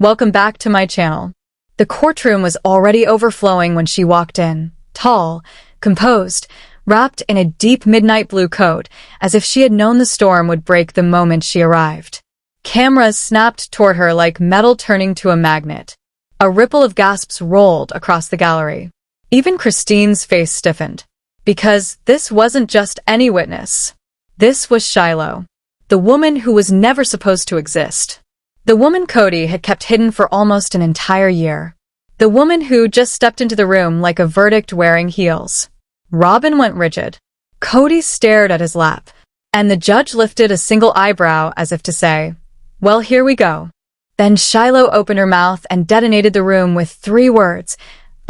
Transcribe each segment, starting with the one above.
Welcome back to my channel. The courtroom was already overflowing when she walked in, tall, composed, wrapped in a deep midnight blue coat, as if she had known the storm would break the moment she arrived. Cameras snapped toward her like metal turning to a magnet. A ripple of gasps rolled across the gallery. Even Christine's face stiffened. Because this wasn't just any witness. This was Shiloh, the woman who was never supposed to exist. The woman KODY had kept hidden for almost an entire year. The woman who just stepped into the room like a verdict wearing heels. Robin went rigid. KODY stared at his lap, and the judge lifted a single eyebrow as if to say, "Well, here we go." Then Shiloh opened her mouth and detonated the room with 3 words,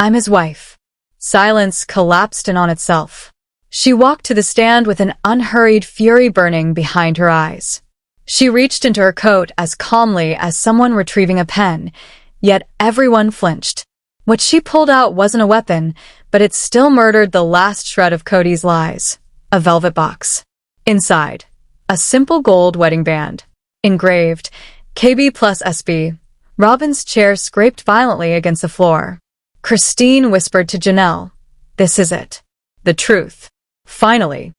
"I'm his wife." Silence collapsed in on itself. She walked to the stand with an unhurried fury burning behind her eyes. She reached into her coat as calmly as someone retrieving a pen, yet everyone flinched. What she pulled out wasn't a weapon, but it still murdered the last shred of KODY's lies. A velvet box. Inside, a simple gold wedding band. Engraved, KB plus SB. Robin's chair scraped violently against the floor. Christine whispered to Janelle, "This is it. The truth. Finally."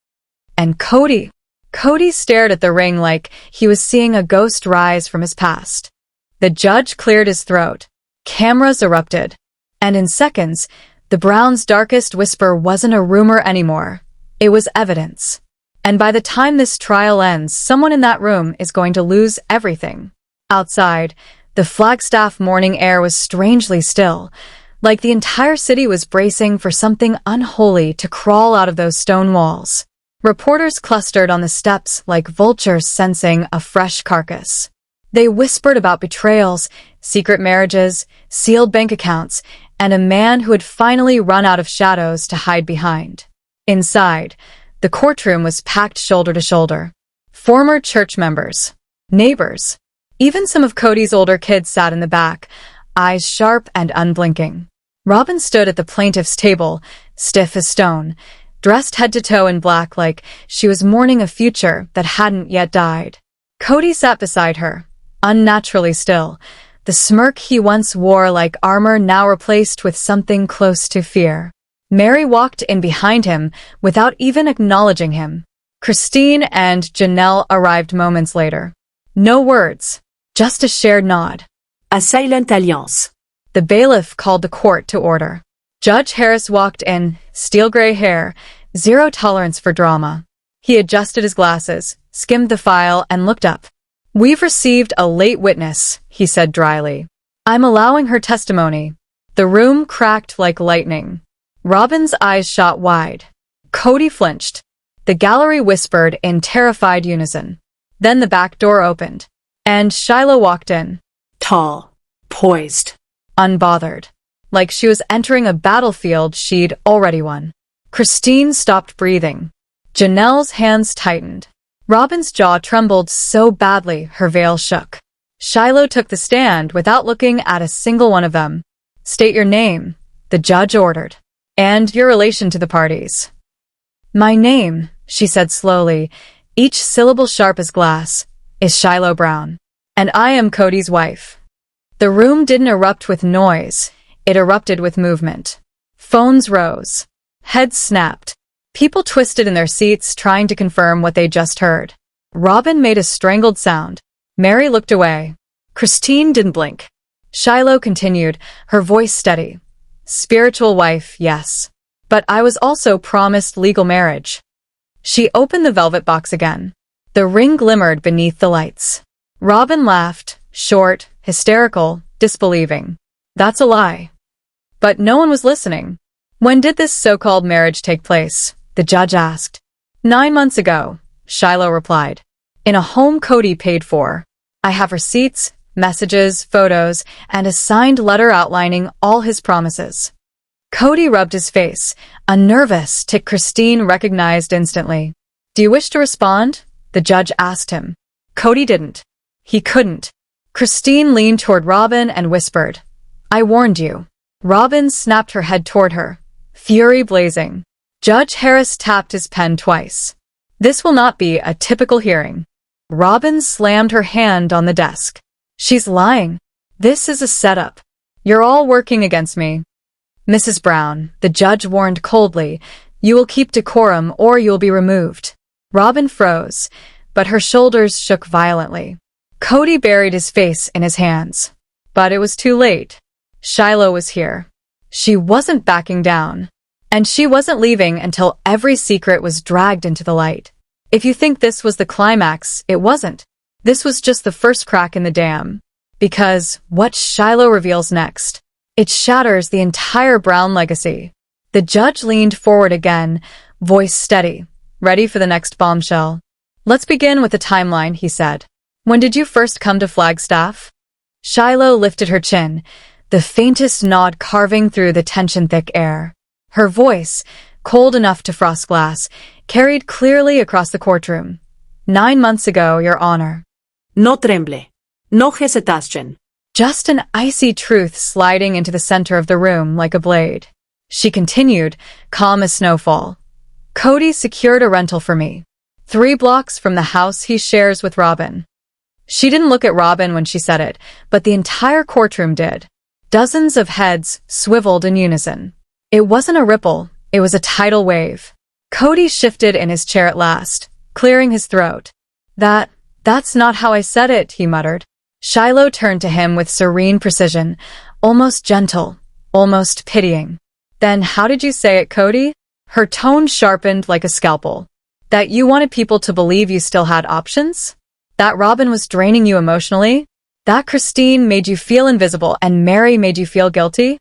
And KODY stared at the ring like he was seeing a ghost rise from his past. The judge cleared his throat. Cameras erupted. And in seconds, the Brown's darkest whisper wasn't a rumor anymore. It was evidence. And by the time this trial ends, someone in that room is going to lose everything. Outside, the Flagstaff morning air was strangely still, like the entire city was bracing for something unholy to crawl out of those stone walls. Reporters clustered on the steps like vultures sensing a fresh carcass. They whispered about betrayals, secret marriages, sealed bank accounts, and a man who had finally run out of shadows to hide behind. Inside, the courtroom was packed shoulder to shoulder. Former church members, neighbors, even some of KODY's older kids sat in the back, eyes sharp and unblinking. Robin stood at the plaintiff's table, stiff as stone, dressed head to toe in black like she was mourning a future that hadn't yet died. KODY sat beside her, unnaturally still, the smirk he once wore like armor now replaced with something close to fear. Mary walked in behind him without even acknowledging him. Christine and Janelle arrived moments later. No words, just a shared nod. A silent alliance. The bailiff called the court to order. Judge Harris walked in, steel-gray hair, zero tolerance for drama. He adjusted his glasses, skimmed the file, and looked up. "We've received a late witness," he said dryly. "I'm allowing her testimony." The room cracked like lightning. Robin's eyes shot wide. KODY flinched. The gallery whispered in terrified unison. Then the back door opened, and Shiloh walked in. Tall, poised, unbothered, like she was entering a battlefield she'd already won. Christine stopped breathing. Janelle's hands tightened. Robin's jaw trembled so badly her veil shook. Shiloh took the stand without looking at a single one of them. "State your name," the judge ordered, "and your relation to the parties." "My name," she said slowly, each syllable sharp as glass, "is Shiloh Brown, and I am KODY's wife." The room didn't erupt with noise, it erupted with movement. Phones rose. Heads snapped. People twisted in their seats trying to confirm what they just heard. Robin made a strangled sound. Mary looked away. Christine didn't blink. Shiloh continued, her voice steady. "Spiritual wife, yes. But I was also promised legal marriage." She opened the velvet box again. The ring glimmered beneath the lights. Robin laughed, short, hysterical, disbelieving. "That's a lie." But no one was listening. "When did this so-called marriage take place?" the judge asked. 9 months ago, Shiloh replied. "In a home KODY paid for. I have receipts, messages, photos, and a signed letter outlining all his promises." KODY rubbed his face, a nervous tick Christine recognized instantly. "Do you wish to respond?" the judge asked him. KODY didn't. He couldn't. Christine leaned toward Robin and whispered, "I warned you." Robin snapped her head toward her, fury blazing. Judge Harris tapped his pen twice. "This will not be a typical hearing." Robin slammed her hand on the desk. "She's lying. This is a setup. You're all working against me. Mrs. Brown, the judge warned coldly, you will keep decorum or you'll be removed. Robin froze, but her shoulders shook violently. KODY buried his face in his hands. But it was too late. Shiloh was here. She wasn't backing down. And she wasn't leaving until every secret was dragged into the light. If you think this was the climax, it wasn't. This was just the first crack in the dam. Because what Shiloh reveals next, it shatters the entire Brown legacy. The judge leaned forward again, voice steady, ready for the next bombshell. Let's begin with the timeline, he said. When did you first come to Flagstaff? Shiloh lifted her chin, the faintest nod carving through the tension-thick air. Her voice, cold enough to frost glass, carried clearly across the courtroom. 9 months ago, Your Honor. No tremble. No hesitation. Just an icy truth sliding into the center of the room like a blade. She continued, calm as snowfall. KODY secured a rental for me. 3 blocks from the house he shares with Robin. She didn't look at Robin when she said it, but the entire courtroom did. Dozens of heads swiveled in unison. It wasn't a ripple, it was a tidal wave. KODY shifted in his chair at last, clearing his throat. That's not how I said it, he muttered. Shiloh turned to him with serene precision, almost gentle, almost pitying. Then how did you say it, KODY? Her tone sharpened like a scalpel. That you wanted people to believe you still had options? That Robin was draining you emotionally? That Christine made you feel invisible and Mary made you feel guilty?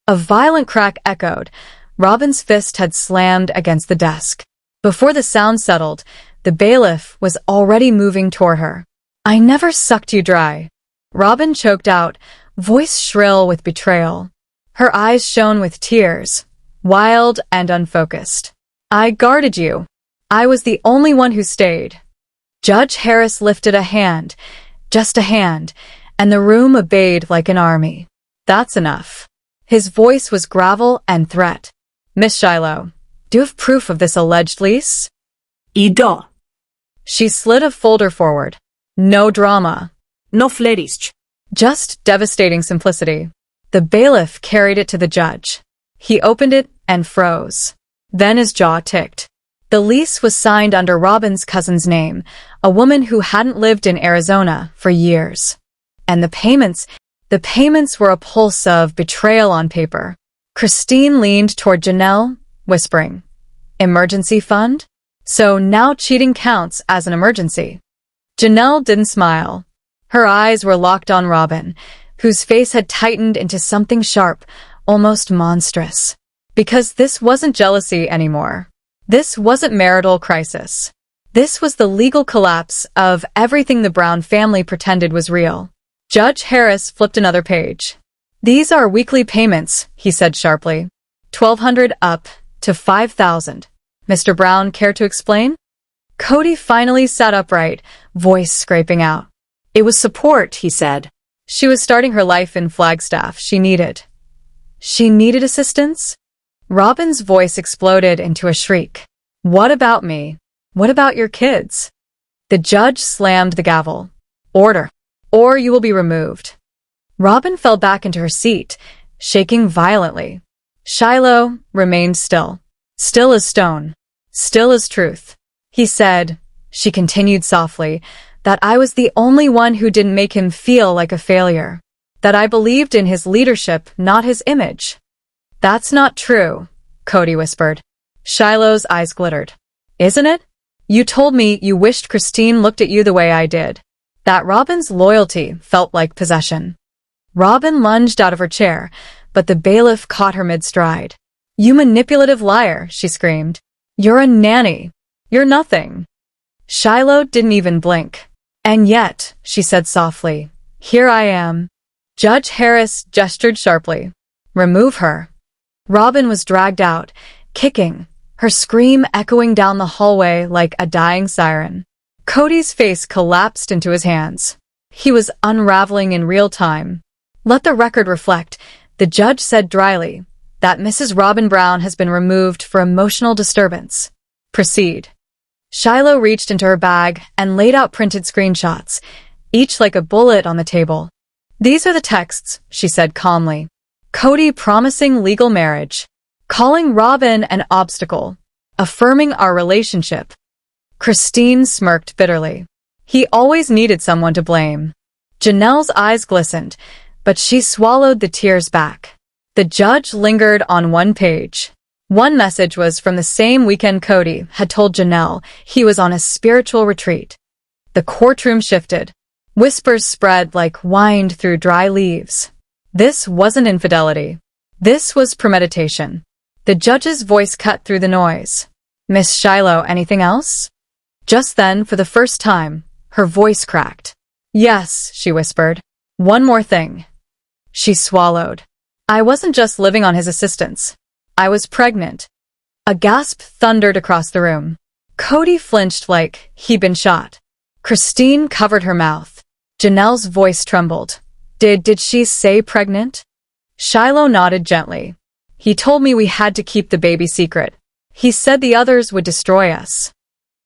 A violent crack echoed. Robin's fist had slammed against the desk. Before the sound settled, the bailiff was already moving toward her. I never sucked you dry. Robin choked out, voice shrill with betrayal. Her eyes shone with tears, wild and unfocused. I guarded you. I was the only one who stayed. Judge Harris lifted a hand, just a hand, and the room obeyed like an army. That's enough. His voice was gravel and threat. Miss Shiloh, do you have proof of this alleged lease? I do. She slid a folder forward. No drama. No flourish. Just devastating simplicity. The bailiff carried it to the judge. He opened it and froze. Then his jaw ticked. The lease was signed under Robin's cousin's name, a woman who hadn't lived in Arizona for years. And the payments were a pulse of betrayal on paper. Christine leaned toward Janelle, whispering, Emergency fund? So now cheating counts as an emergency. Janelle didn't smile. Her eyes were locked on Robin, whose face had tightened into something sharp, almost monstrous. Because this wasn't jealousy anymore. This wasn't marital crisis. This was the legal collapse of everything the Brown family pretended was real. Judge Harris flipped another page. These are weekly payments, he said sharply. $1,200 up to $5,000. Mr. Brown, care to explain? KODY finally sat upright, voice scraping out. It was support, he said. She was starting her life in Flagstaff. She needed assistance? Robin's voice exploded into a shriek. What about me? What about your kids? The judge slammed the gavel. Order, or you will be removed. Robin fell back into her seat, shaking violently. Shiloh remained still. Still as stone. Still as truth. He said, she continued softly, that I was the only one who didn't make him feel like a failure. That I believed in his leadership, not his image. That's not true, KODY whispered. Shiloh's eyes glittered. Isn't it? You told me you wished Christine looked at you the way I did. That Robin's loyalty felt like possession. Robin lunged out of her chair, but the bailiff caught her mid-stride. You manipulative liar, she screamed. You're a nanny. You're nothing. Shiloh didn't even blink. And yet, she said softly, here I am. Judge Harris gestured sharply. Remove her. Robin was dragged out, kicking, her scream echoing down the hallway like a dying siren. KODY's face collapsed into his hands. He was unraveling in real time. Let the record reflect, the judge said dryly, that Mrs. Robin Brown has been removed for emotional disturbance. Proceed. Shiloh reached into her bag and laid out printed screenshots, each like a bullet on the table. These are the texts, she said calmly. KODY promising legal marriage, calling Robin an obstacle, affirming our relationship. Christine smirked bitterly. He always needed someone to blame. Janelle's eyes glistened, but she swallowed the tears back. The judge lingered on one page. One message was from the same weekend KODY had told Janelle he was on a spiritual retreat. The courtroom shifted. Whispers spread like wind through dry leaves. This wasn't infidelity. This was premeditation. The judge's voice cut through the noise. Miss Shiloh, anything else? Just then, for the first time, her voice cracked. Yes, she whispered. One more thing. She swallowed. I wasn't just living on his assistance. I was pregnant. A gasp thundered across the room. KODY flinched like he'd been shot. Christine covered her mouth. Janelle's voice trembled. Did she say pregnant? Shiloh nodded gently. He told me we had to keep the baby secret. He said the others would destroy us.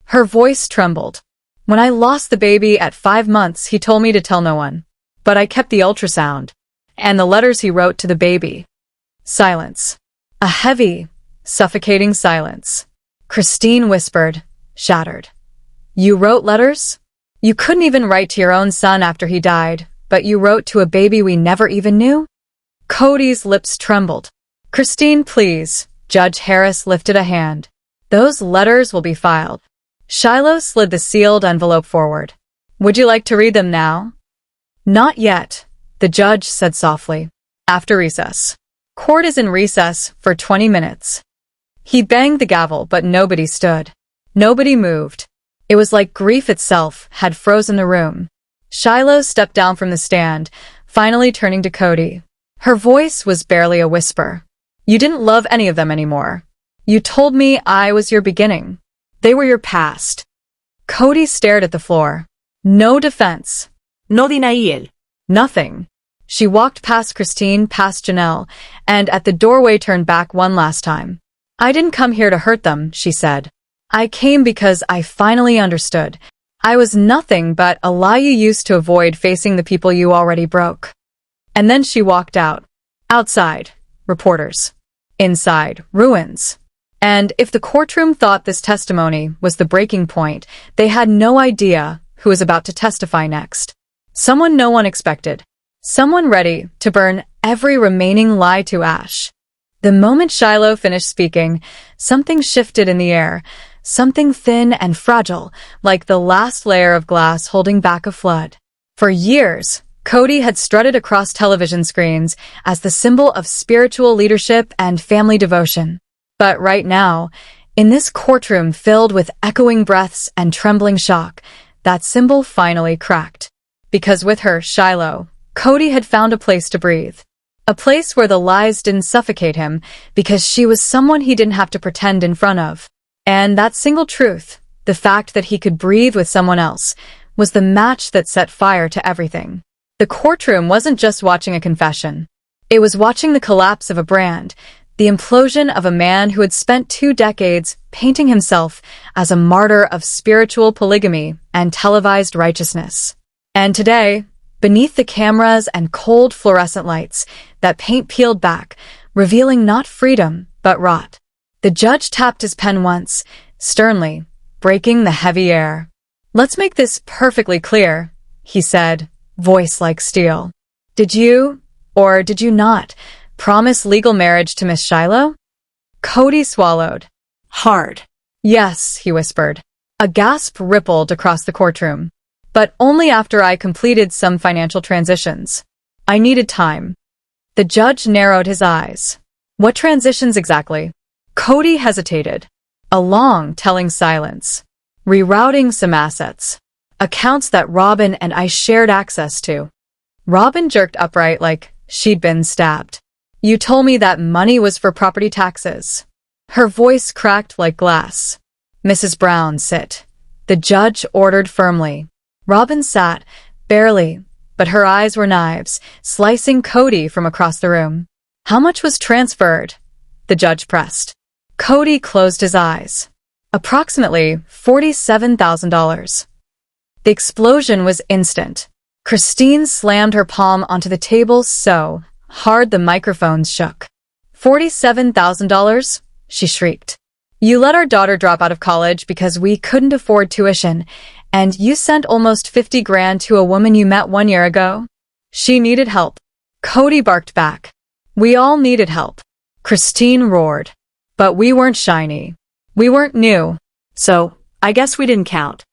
Her voice trembled. When I lost the baby at 5 months, he told me to tell no one. But I kept the ultrasound. And the letters he wrote to the baby. Silence. A heavy, suffocating silence. Christine whispered, shattered. You wrote letters? You couldn't even write to your own son after he died, but you wrote to a baby we never even knew? KODY's lips trembled. Christine, please. Judge Harris lifted a hand. Those letters will be filed. Shiloh slid the sealed envelope forward. Would you like to read them now? Not yet, the judge said softly. After recess. Court is in recess for 20 minutes. He banged the gavel, but nobody stood. Nobody moved. It was like grief itself had frozen the room. Shiloh stepped down from the stand, finally turning to KODY. Her voice was barely a whisper. You didn't love any of them anymore. You told me I was your beginning. They were your past. KODY stared at the floor. No defense. No denial. Nothing. She walked past Christine, past Janelle, and at the doorway turned back one last time. I didn't come here to hurt them, she said. I came because I finally understood. I was nothing but a lie you used to avoid facing the people you already broke. And then she walked out. Outside, reporters. Inside, ruins. And if the courtroom thought this testimony was the breaking point, they had no idea who was about to testify next. Someone no one expected. Someone ready to burn every remaining lie to ash. The moment Shiloh finished speaking, something shifted in the air, something thin and fragile, like the last layer of glass holding back a flood. For years, KODY had strutted across television screens as the symbol of spiritual leadership and family devotion. But right now, in this courtroom filled with echoing breaths and trembling shock, that symbol finally cracked. Because with her, Shiloh, KODY had found a place to breathe. A place where the lies didn't suffocate him because she was someone he didn't have to pretend in front of. And that single truth, the fact that he could breathe with someone else, was the match that set fire to everything. The courtroom wasn't just watching a confession. It was watching the collapse of a brand, the implosion of a man who had spent 2 decades painting himself as a martyr of spiritual polygamy and televised righteousness. And today, beneath the cameras and cold fluorescent lights, that paint peeled back, revealing not freedom, but rot. The judge tapped his pen once, sternly, breaking the heavy air. Let's make this perfectly clear, he said, voice like steel. Did you, or did you not, promise legal marriage to Miss Shiloh? KODY swallowed. Hard. Yes, he whispered. A gasp rippled across the courtroom. But only after I completed some financial transitions. I needed time. The judge narrowed his eyes. What transitions exactly? KODY hesitated. A long, telling silence. Rerouting some assets. Accounts that Robin and I shared access to. Robin jerked upright like she'd been stabbed. You told me that money was for property taxes. Her voice cracked like glass. Mrs. Brown, sit. The judge ordered firmly. Robin sat, barely, but her eyes were knives, slicing KODY from across the room. How much was transferred? The judge pressed. KODY closed his eyes. Approximately $47,000. The explosion was instant. Christine slammed her palm onto the table so hard the microphones shook. $47,000? She shrieked. You let our daughter drop out of college because we couldn't afford tuition, and you sent almost 50 grand to a woman you met 1 year ago? She needed help. KODY barked back. We all needed help. Christine roared. But we weren't shiny. We weren't new. So, I guess we didn't count.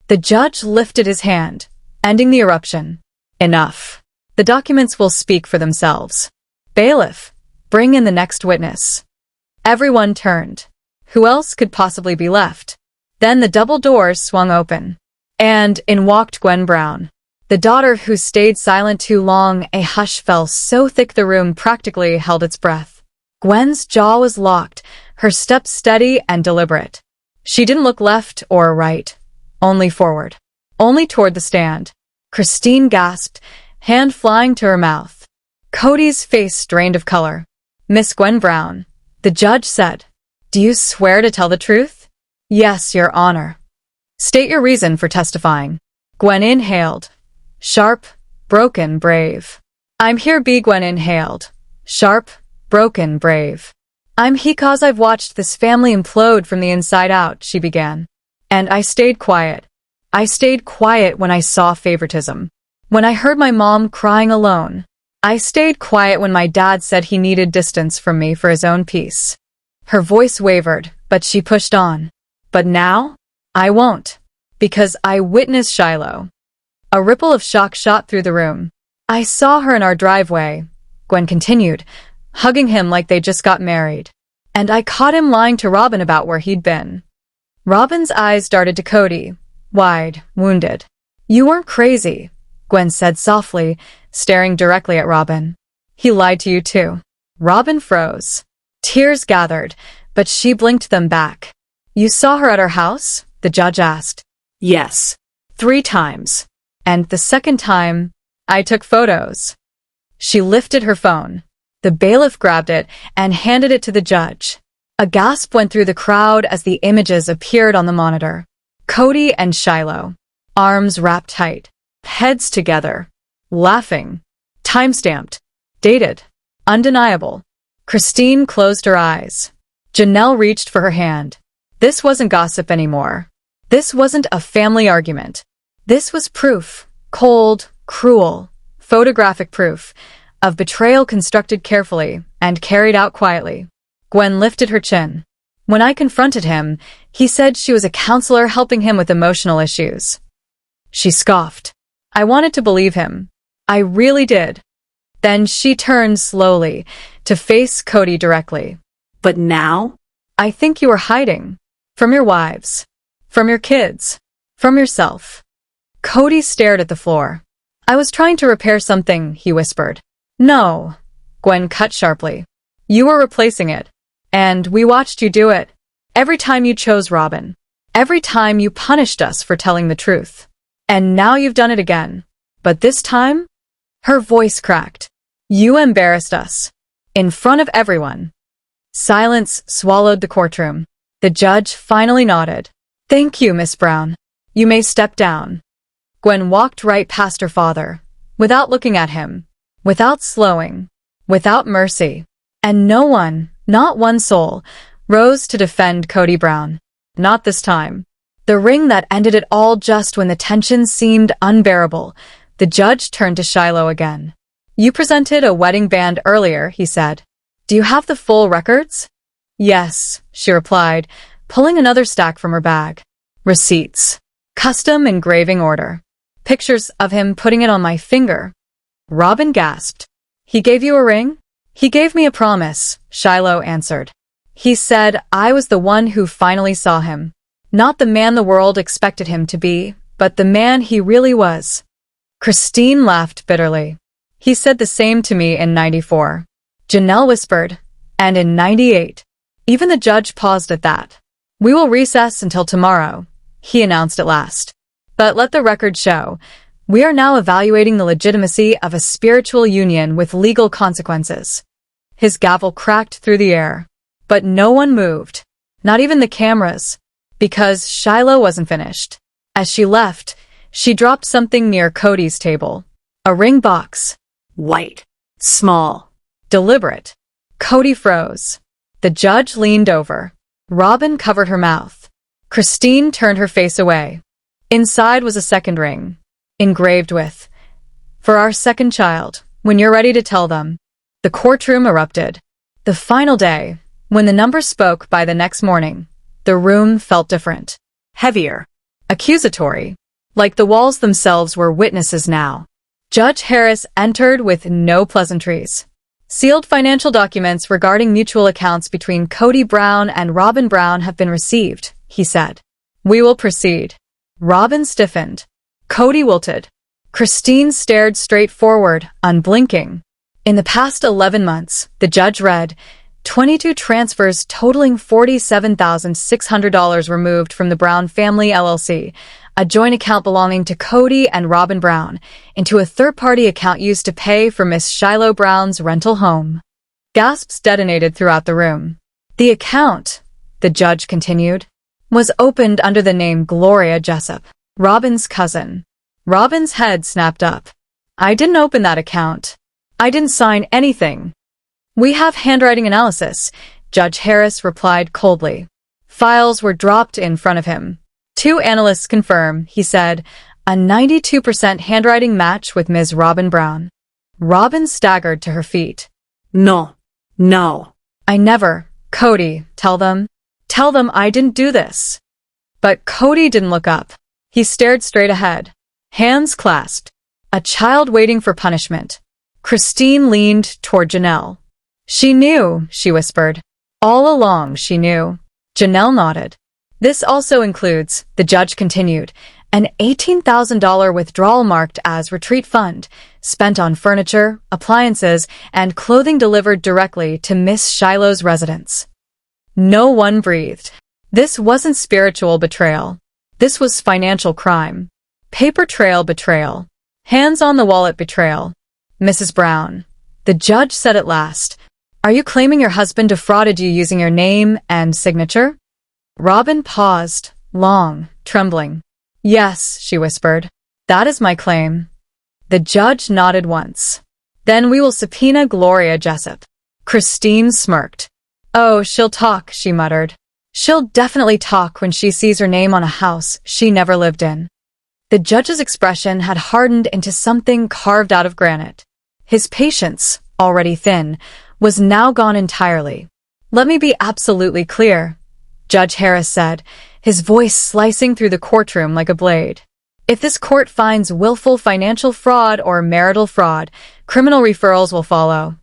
The judge lifted his hand, ending the eruption. Enough. The documents will speak for themselves. Bailiff, bring in the next witness. Everyone turned. Who else could possibly be left? Then the double doors swung open. And in walked Gwen Brown. The daughter who stayed silent too long. A hush fell so thick the room practically held its breath. Gwen's jaw was locked, her steps steady and deliberate. She didn't look left or right, only forward, only toward the stand. Christine gasped, hand flying to her mouth. KODY's face drained of color. Miss Gwen Brown, the judge said, do you swear to tell the truth? Yes, Your Honor. State your reason for testifying. Gwen inhaled. Sharp, broken, brave. I'm here. Gwen inhaled. Sharp, broken, brave. I'm here 'cause I've watched this family implode from the inside out, she began. And I stayed quiet. I stayed quiet when I saw favoritism. When I heard my mom crying alone. I stayed quiet when my dad said he needed distance from me for his own peace. Her voice wavered, but she pushed on. But now? I won't. Because I witnessed Shiloh. A ripple of shock shot through the room. I saw her in our driveway, Gwen continued, hugging him like they just got married. And I caught him lying to Robin about where he'd been. Robin's eyes darted to KODY, wide, wounded. You weren't crazy, Gwen said softly, staring directly at Robin. He lied to you too. Robin froze. Tears gathered, but she blinked them back. You saw her at our house? The judge asked. Yes. 3 times. And the second time, I took photos. She lifted her phone. The bailiff grabbed it and handed it to the judge. A gasp went through the crowd as the images appeared on the monitor. KODY and Shiloh, arms wrapped tight, heads together, laughing, time-stamped, dated, undeniable. Christine closed her eyes. Janelle reached for her hand. This wasn't gossip anymore. This wasn't a family argument. This was proof, cold, cruel, photographic proof, of betrayal constructed carefully and carried out quietly. Gwen lifted her chin. When I confronted him, he said she was a counselor helping him with emotional issues. She scoffed. I wanted to believe him. I really did. Then she turned slowly to face KODY directly. But now? I think you were hiding. From your wives. From your kids. From yourself. KODY stared at the floor. I was trying to repair something, he whispered. No, Gwen cut sharply. You were replacing it. And we watched you do it. Every time you chose Robin. Every time you punished us for telling the truth. And now you've done it again. But this time? Her voice cracked. You embarrassed us. In front of everyone. Silence swallowed the courtroom. The judge finally nodded. Thank you, Miss Brown. You may step down. Gwen walked right past her father, without looking at him, without slowing, without mercy. And no one, not one soul, rose to defend KODY Brown. Not this time. The ring that ended it all just when the tension seemed unbearable. The judge turned to Shiloh again. You presented a wedding band earlier, he said. Do you have the full records? Yes, she replied, pulling another stack from her bag. Receipts. Custom engraving order. Pictures of him putting it on my finger. Robin gasped. He gave you a ring? He gave me a promise, Shiloh answered. He said I was the one who finally saw him. Not the man the world expected him to be, but the man he really was. Christine laughed bitterly. He said the same to me in '94. Janelle whispered, and in '98. Even the judge paused at that. We will recess until tomorrow, he announced at last. But let the record show, we are now evaluating the legitimacy of a spiritual union with legal consequences. His gavel cracked through the air. But no one moved. Not even the cameras. Because Shiloh wasn't finished. As she left, She dropped something near Kody's table. A ring box. White. Small. Deliberate. Kody froze. The judge leaned over. Robin covered her mouth. Christine turned her face away. Inside was a second ring, engraved with, "For our second child, when you're ready to tell them." The courtroom erupted. The final day, when the numbers spoke by the next morning, the room felt different. Heavier. Accusatory. Like the walls themselves were witnesses now. Judge Harris entered with no pleasantries. Sealed financial documents regarding mutual accounts between Kody Brown and Robin Brown have been received, he said. We will proceed. Robin stiffened. Kody wilted. Christine stared straight forward, unblinking. In the past 11 months, the judge read, 22 transfers totaling $47,600 were moved from the Brown Family LLC, a joint account belonging to Kody and Robin Brown, into a third-party account used to pay for Miss Shiloh Brown's rental home. Gasps detonated throughout the room. The account, the judge continued, was opened under the name Gloria Jessup, Robin's cousin. Robin's head snapped up. I didn't open that account. I didn't sign anything. We have handwriting analysis, Judge Harris replied coldly. Files were dropped in front of him. 2 analysts confirm, he said, a 92% handwriting match with Ms. Robin Brown. Robin staggered to her feet. No. I never. Kody, tell them I didn't do this. But Kody didn't look up. He stared straight ahead. Hands clasped. A child waiting for punishment. Christine leaned toward Janelle. She knew, she whispered. All along she knew. Janelle nodded. This also includes, the judge continued, an $18,000 withdrawal marked as retreat fund, spent on furniture, appliances, and clothing delivered directly to Miss Shiloh's residence. No one breathed. This wasn't spiritual betrayal. This was financial crime. Paper trail betrayal. Hands on the wallet betrayal. Mrs. Brown, the judge said at last, are you claiming your husband defrauded you using your name and signature? Robin paused, long, trembling. Yes, she whispered. That is my claim. The judge nodded once. Then we will subpoena Gloria Jessup. Christine smirked. Oh, she'll talk, she muttered. She'll definitely talk when she sees her name on a house she never lived in. The judge's expression had hardened into something carved out of granite. His patience, already thin, was now gone entirely. Let me be absolutely clear, Judge Harris said, his voice slicing through the courtroom like a blade. If this court finds willful financial fraud or marital fraud, criminal referrals will follow.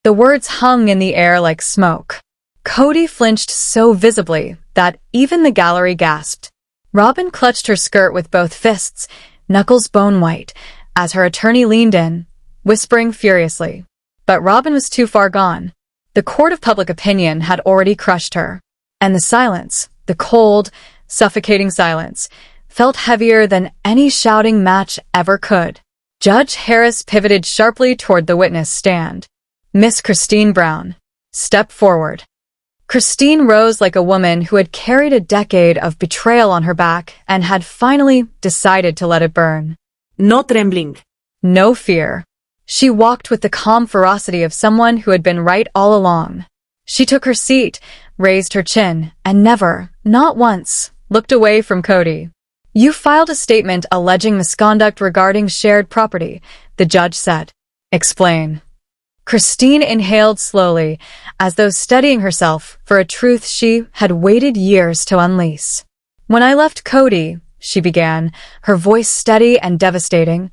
The words hung in the air like smoke. Kody flinched so visibly that even the gallery gasped. Robin clutched her skirt with both fists, knuckles bone white, as her attorney leaned in, whispering furiously. But Robin was too far gone. The court of public opinion had already crushed her. And the silence, the cold, suffocating silence, felt heavier than any shouting match ever could. Judge Harris pivoted sharply toward the witness stand. Miss Christine Brown, step forward. Christine rose like a woman who had carried a decade of betrayal on her back and had finally decided to let it burn. No trembling. No fear. She walked with the calm ferocity of someone who had been right all along. She took her seat, raised her chin, and never, not once, looked away from Kody. You filed a statement alleging misconduct regarding shared property, the judge said. Explain. Christine inhaled slowly, as though steadying herself for a truth she had waited years to unleash. When I left Kody, she began, her voice steady and devastating,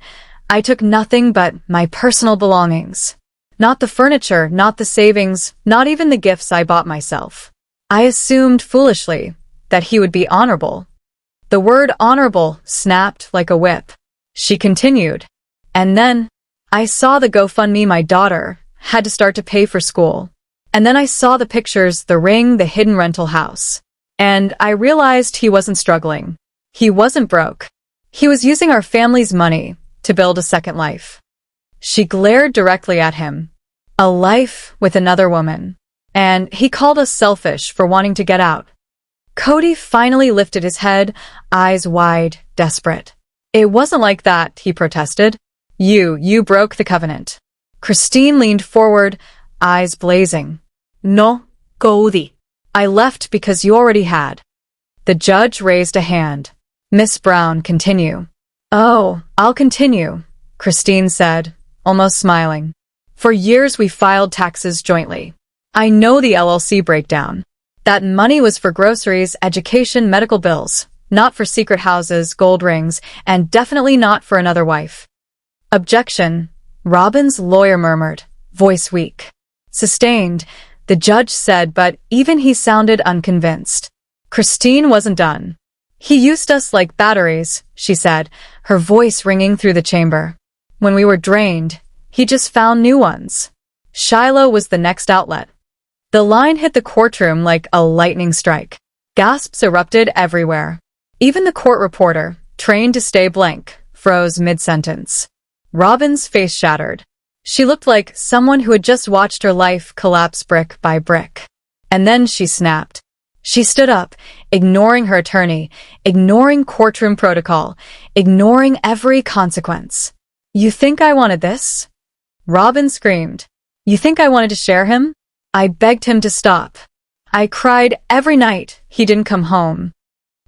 I took nothing but my personal belongings. Not the furniture, not the savings, not even the gifts I bought myself. I assumed foolishly that he would be honorable. The word honorable snapped like a whip. She continued. And then I saw the GoFundMe my daughter had to start to pay for school. And then I saw the pictures, the ring, the hidden rental house. And I realized he wasn't struggling. He wasn't broke. He was using our family's money to build a second life. She glared directly at him. A life with another woman. And he called us selfish for wanting to get out. Kody finally lifted his head, eyes wide, desperate. It wasn't like that, he protested. You broke the covenant. Christine leaned forward, eyes blazing. No, KODY. I left because you already had. The judge raised a hand. Miss Brown, continue. Oh, I'll continue, Christine said, almost smiling. For years we filed taxes jointly. I know the LLC breakdown. That money was for groceries, education, medical bills, not for secret houses, gold rings, and definitely not for another wife. Objection, Robin's lawyer murmured, voice weak. Sustained, the judge said, but even he sounded unconvinced. Christine wasn't done. He used us like batteries, she said, her voice ringing through the chamber. When we were drained, he just found new ones. Shiloh was the next outlet. The line hit the courtroom like a lightning strike. Gasps erupted everywhere. Even the court reporter, trained to stay blank, froze mid-sentence. Robin's face shattered. She looked like someone who had just watched her life collapse brick by brick. And then she snapped. She stood up, ignoring her attorney, ignoring courtroom protocol, ignoring every consequence. You think I wanted this? Robin screamed. You think I wanted to share him? I begged him to stop. I cried every night he didn't come home.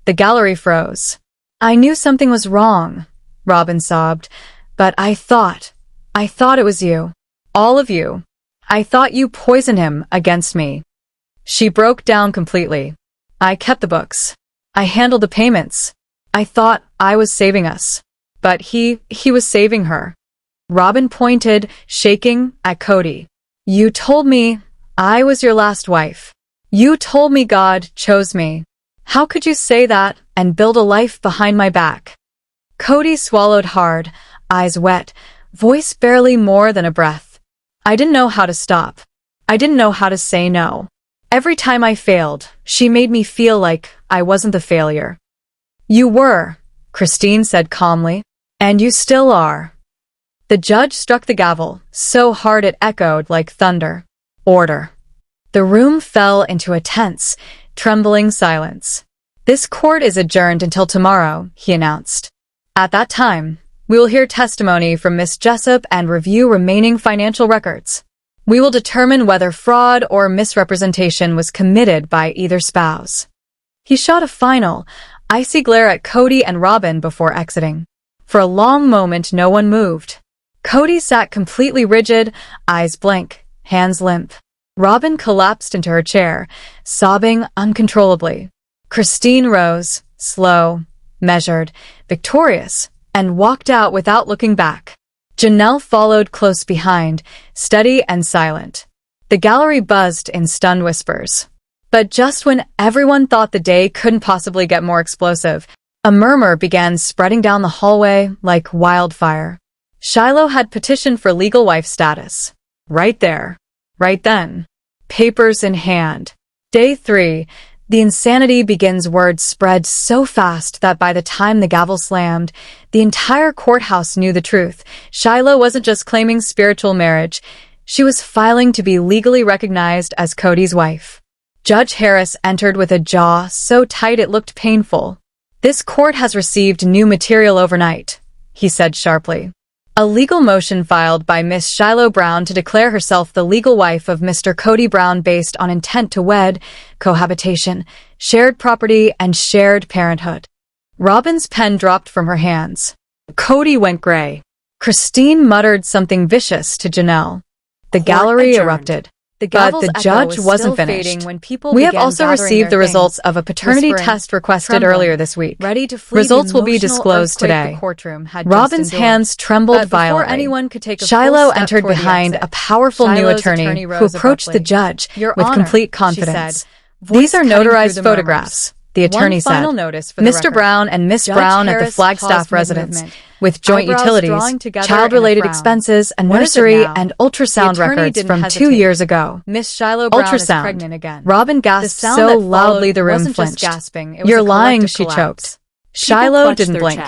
The gallery froze. I knew something was wrong, Robin sobbed, but I thought it was you. All of you. I thought you poisoned him against me. She broke down completely. I kept the books. I handled the payments. I thought I was saving us. But he was saving her. Robin pointed, shaking, at KODY. You told me I was your last wife. You told me God chose me. How could you say that and build a life behind my back? KODY swallowed hard, eyes wet, voice barely more than a breath. I didn't know how to stop. I didn't know how to say no. Every time I failed, she made me feel like I wasn't the failure. You were, Christine said calmly, and you still are. The judge struck the gavel, so hard it echoed like thunder. Order. The room fell into a tense, trembling silence. This court is adjourned until tomorrow, he announced. At that time, we will hear testimony from Miss Jessup and review remaining financial records. We will determine whether fraud or misrepresentation was committed by either spouse. He shot a final, icy glare at KODY and Robin before exiting. For a long moment, no one moved. KODY sat completely rigid, eyes blank, hands limp. Robin collapsed into her chair, sobbing uncontrollably. Christine rose, slow, measured, victorious, and walked out without looking back. Janelle followed close behind, steady and silent. The gallery buzzed in stunned whispers. But just when everyone thought the day couldn't possibly get more explosive, a murmur began spreading down the hallway like wildfire. Shiloh had petitioned for legal wife status. Right there. Right then. Papers in hand. Day 3. The insanity begins words spread so fast that by the time the gavel slammed, the entire courthouse knew the truth. Shiloh wasn't just claiming spiritual marriage. She was filing to be legally recognized as KODY's wife. Judge Harris entered with a jaw so tight it looked painful. This court has received new material overnight, he said sharply. A legal motion filed by Miss Shiloh Brown to declare herself the legal wife of Mr. KODY Brown based on intent to wed, cohabitation, shared property, and shared parenthood. Robin's pen dropped from her hands. KODY went gray. Christine muttered something vicious to Janelle. The gallery erupted. But the judge wasn't finished. We have also received the results of a paternity test requested earlier this week. Results will be disclosed today. Robin's hands trembled violently. Shiloh entered behind a powerful new attorney who approached the judge with complete confidence. These are notarized photographs, the attorney said. Mr. Brown and Miss Brown at the Flagstaff residence, with joint utilities, child-related expenses, a nursery, and ultrasound records from 2 years ago. Miss Shiloh Brown is pregnant again. Robin gasped so loudly the room flinched. You're lying, she choked. Shiloh didn't blink.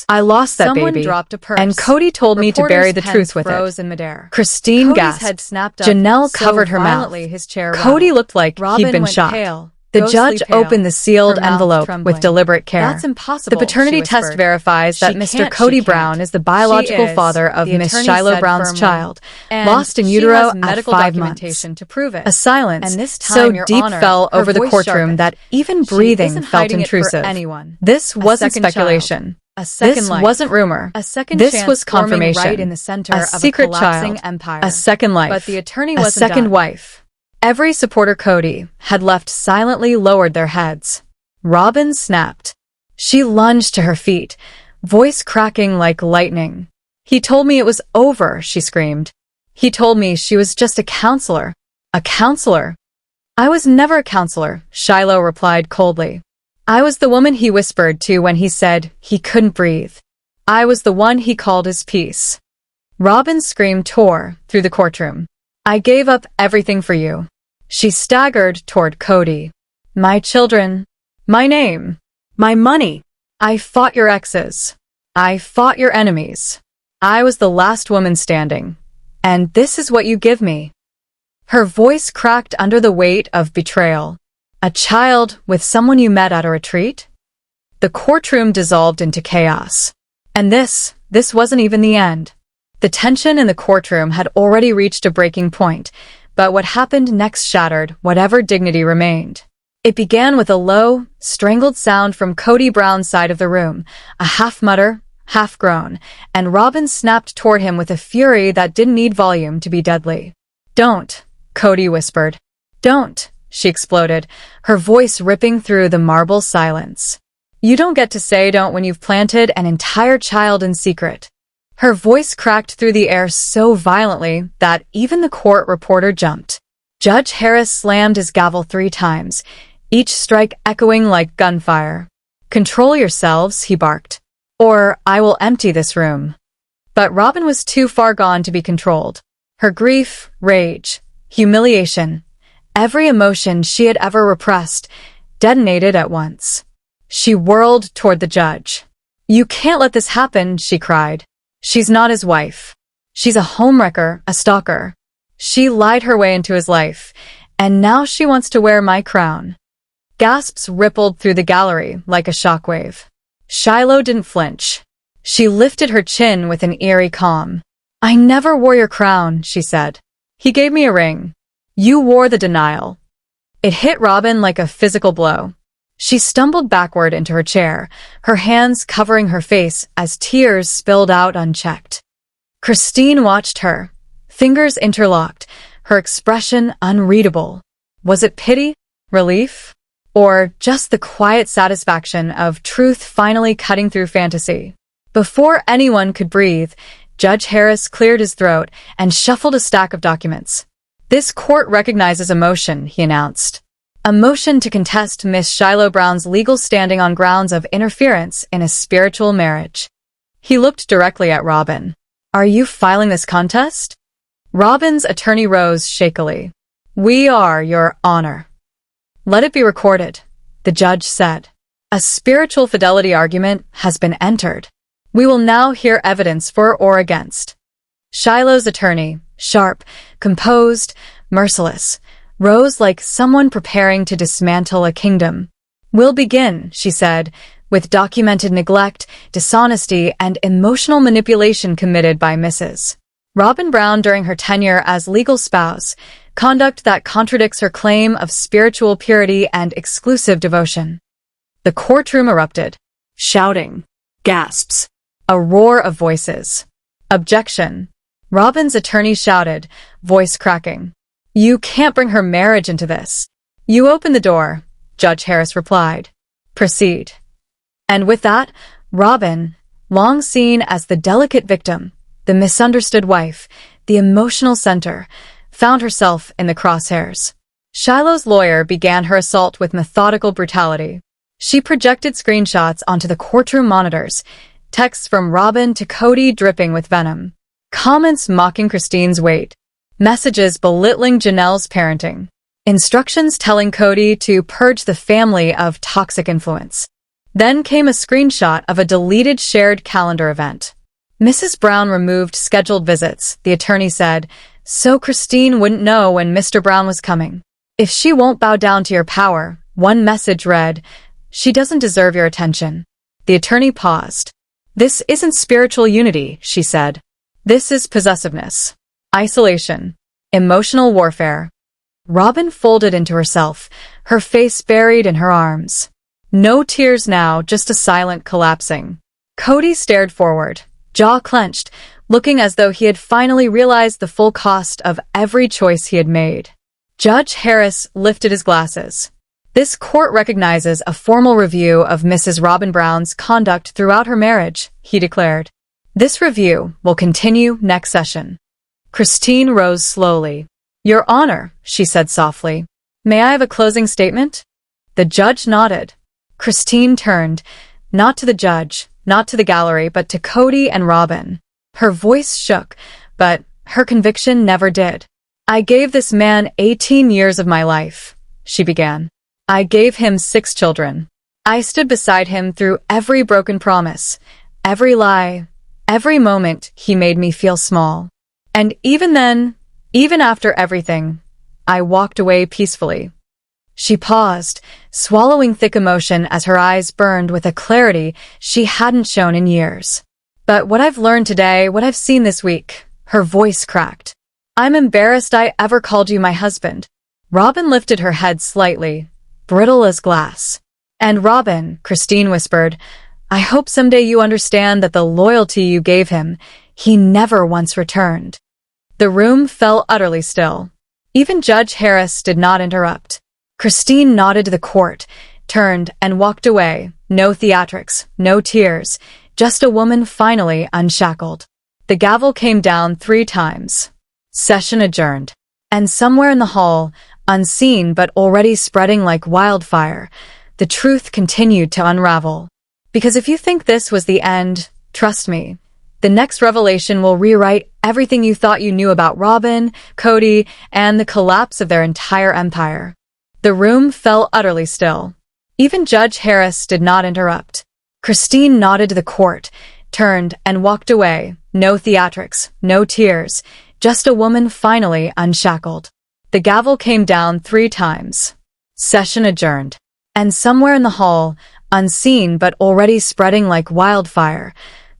I lost that baby, and KODY told me to bury the truth with it. Christine gasped. Janelle covered her mouth. KODY looked like he'd been shot. The judge opened the sealed envelope with deliberate care. That's impossible, The paternity she test whispered. verifies that She Mr. can't, KODY she Brown can't. is the biological She is, father of the Miss attorney Shiloh said Brown's firmly. child, And lost in she utero has at medical 5 documentation months. to prove it. A silence And this time, so Your deep Honor, fell her over the voice courtroom sharpened. that even She breathing isn't felt hiding it for intrusive. anyone. This A wasn't second child. speculation. A second This life. wasn't rumor. A second This chance was forming confirmation. right in the center A of secret a collapsing child. empire. A second life. But the attorney a wasn't second done. wife. Every supporter KODY had left silently lowered their heads. Robin snapped. She lunged to her feet, voice cracking like lightning. He told me it was over, she screamed. He told me she was just a counselor. A counselor? I was never a counselor, Shiloh replied coldly. I was the woman he whispered to when he said he couldn't breathe. I was the one he called his peace. Robin's scream tore through the courtroom. I gave up everything for you. She staggered toward KODY. My children. My name. My money. I fought your exes. I fought your enemies. I was the last woman standing. And this is what you give me. Her voice cracked under the weight of betrayal. A child with someone you met at a retreat? The courtroom dissolved into chaos. And this wasn't even the end. The tension in the courtroom had already reached a breaking point, but what happened next shattered whatever dignity remained. It began with a low, strangled sound from KODY Brown's side of the room, a half mutter, half groan, and Robin snapped toward him with a fury that didn't need volume to be deadly. Don't, KODY whispered. Don't, she exploded, her voice ripping through the marble silence. You don't get to say don't when you've planted an entire child in secret. Her voice cracked through the air so violently that even the court reporter jumped. Judge Harris slammed his gavel 3 times, each strike echoing like gunfire. Control yourselves, he barked, or I will empty this room. But Robin was too far gone to be controlled. Her grief, rage, humiliation, every emotion she had ever repressed, detonated at once. She whirled toward the judge. You can't let this happen, she cried. She's not his wife. She's a homewrecker, a stalker. She lied her way into his life, and now she wants to wear my crown. Gasps rippled through the gallery like a shockwave. Shiloh didn't flinch. She lifted her chin with an eerie calm. I never wore your crown, she said. He gave me a ring. You wore the denial. It hit Robin like a physical blow. She stumbled backward into her chair, her hands covering her face as tears spilled out unchecked. Christine watched her, fingers interlocked, her expression unreadable. Was it pity? Relief? Or just the quiet satisfaction of truth finally cutting through fantasy? Before anyone could breathe, Judge Harris cleared his throat and shuffled a stack of documents. This court recognizes a motion, he announced. A motion to contest Miss Shiloh Brown's legal standing on grounds of interference in a spiritual marriage. He looked directly at Robin. Are you filing this contest? Robin's attorney rose shakily. We are, Your Honor. Let it be recorded, the judge said. A spiritual fidelity argument has been entered. We will now hear evidence for or against. Shiloh's attorney, sharp, composed, merciless, rose like someone preparing to dismantle a kingdom. We'll begin, she said, with documented neglect, dishonesty, and emotional manipulation committed by Mrs. Robin Brown during her tenure as legal spouse, conduct that contradicts her claim of spiritual purity and exclusive devotion. The courtroom erupted. Shouting. Gasps. A roar of voices. Objection. Robin's attorney shouted, voice cracking. You can't bring her marriage into this. You open the door, Judge Harris replied. Proceed. And with that, Robin, long seen as the delicate victim, the misunderstood wife, the emotional center, found herself in the crosshairs. Shiloh's lawyer began her assault with methodical brutality. She projected screenshots onto the courtroom monitors, texts from Robin to KODY dripping with venom, comments mocking Christine's weight, messages belittling Janelle's parenting, instructions telling KODY to purge the family of toxic influence. Then came a screenshot of a deleted shared calendar event. Mrs. Brown removed scheduled visits, the attorney said, so Christine wouldn't know when Mr. Brown was coming. If she won't bow down to your power, One message read, "She doesn't deserve your attention." The attorney paused. "This isn't spiritual unity," she said. "This is possessiveness, isolation, emotional warfare." Robin folded into herself, her face buried in her arms. No tears now, just a silent collapsing. KODY stared forward, jaw clenched, looking as though he had finally realized the full cost of every choice he had made. Judge Harris lifted his glasses. "This court recognizes a formal review of Mrs. Robin Brown's conduct throughout her marriage," he declared. "This review will continue next session." Christine rose slowly. "Your Honor," she said softly, "may I have a closing statement?" The judge nodded. Christine turned, not to the judge, not to the gallery, but to KODY and Robin. Her voice shook, but her conviction never did. "I gave this man 18 years of my life," she began. "I gave him 6 children. I stood beside him through every broken promise, every lie, every moment he made me feel small. And even then, even after everything, I walked away peacefully." She paused, swallowing thick emotion as her eyes burned with a clarity she hadn't shown in years. "But what I've learned today, what I've seen this week," her voice cracked. "I'm embarrassed I ever called you my husband." Robin lifted her head slightly, brittle as glass. "And Robin," Christine whispered, "I hope someday you understand that the loyalty you gave him, he never once returned." The room fell utterly still. Even Judge Harris did not interrupt. Christine nodded to the court, turned, and walked away. No theatrics, no tears, just a woman finally unshackled. The gavel came down 3 times. Session adjourned. And somewhere in the hall, unseen but already spreading like wildfire, the truth continued to unravel. Because if you think this was the end, trust me, the next revelation will rewrite everything you thought you knew about Robin, KODY, and the collapse of their entire empire. The room fell utterly still. Even Judge Harris did not interrupt. Christine nodded to the court, turned, and walked away. No theatrics, no tears, just a woman finally unshackled. The gavel came down 3 times. Session adjourned. And somewhere in the hall, unseen but already spreading like wildfire,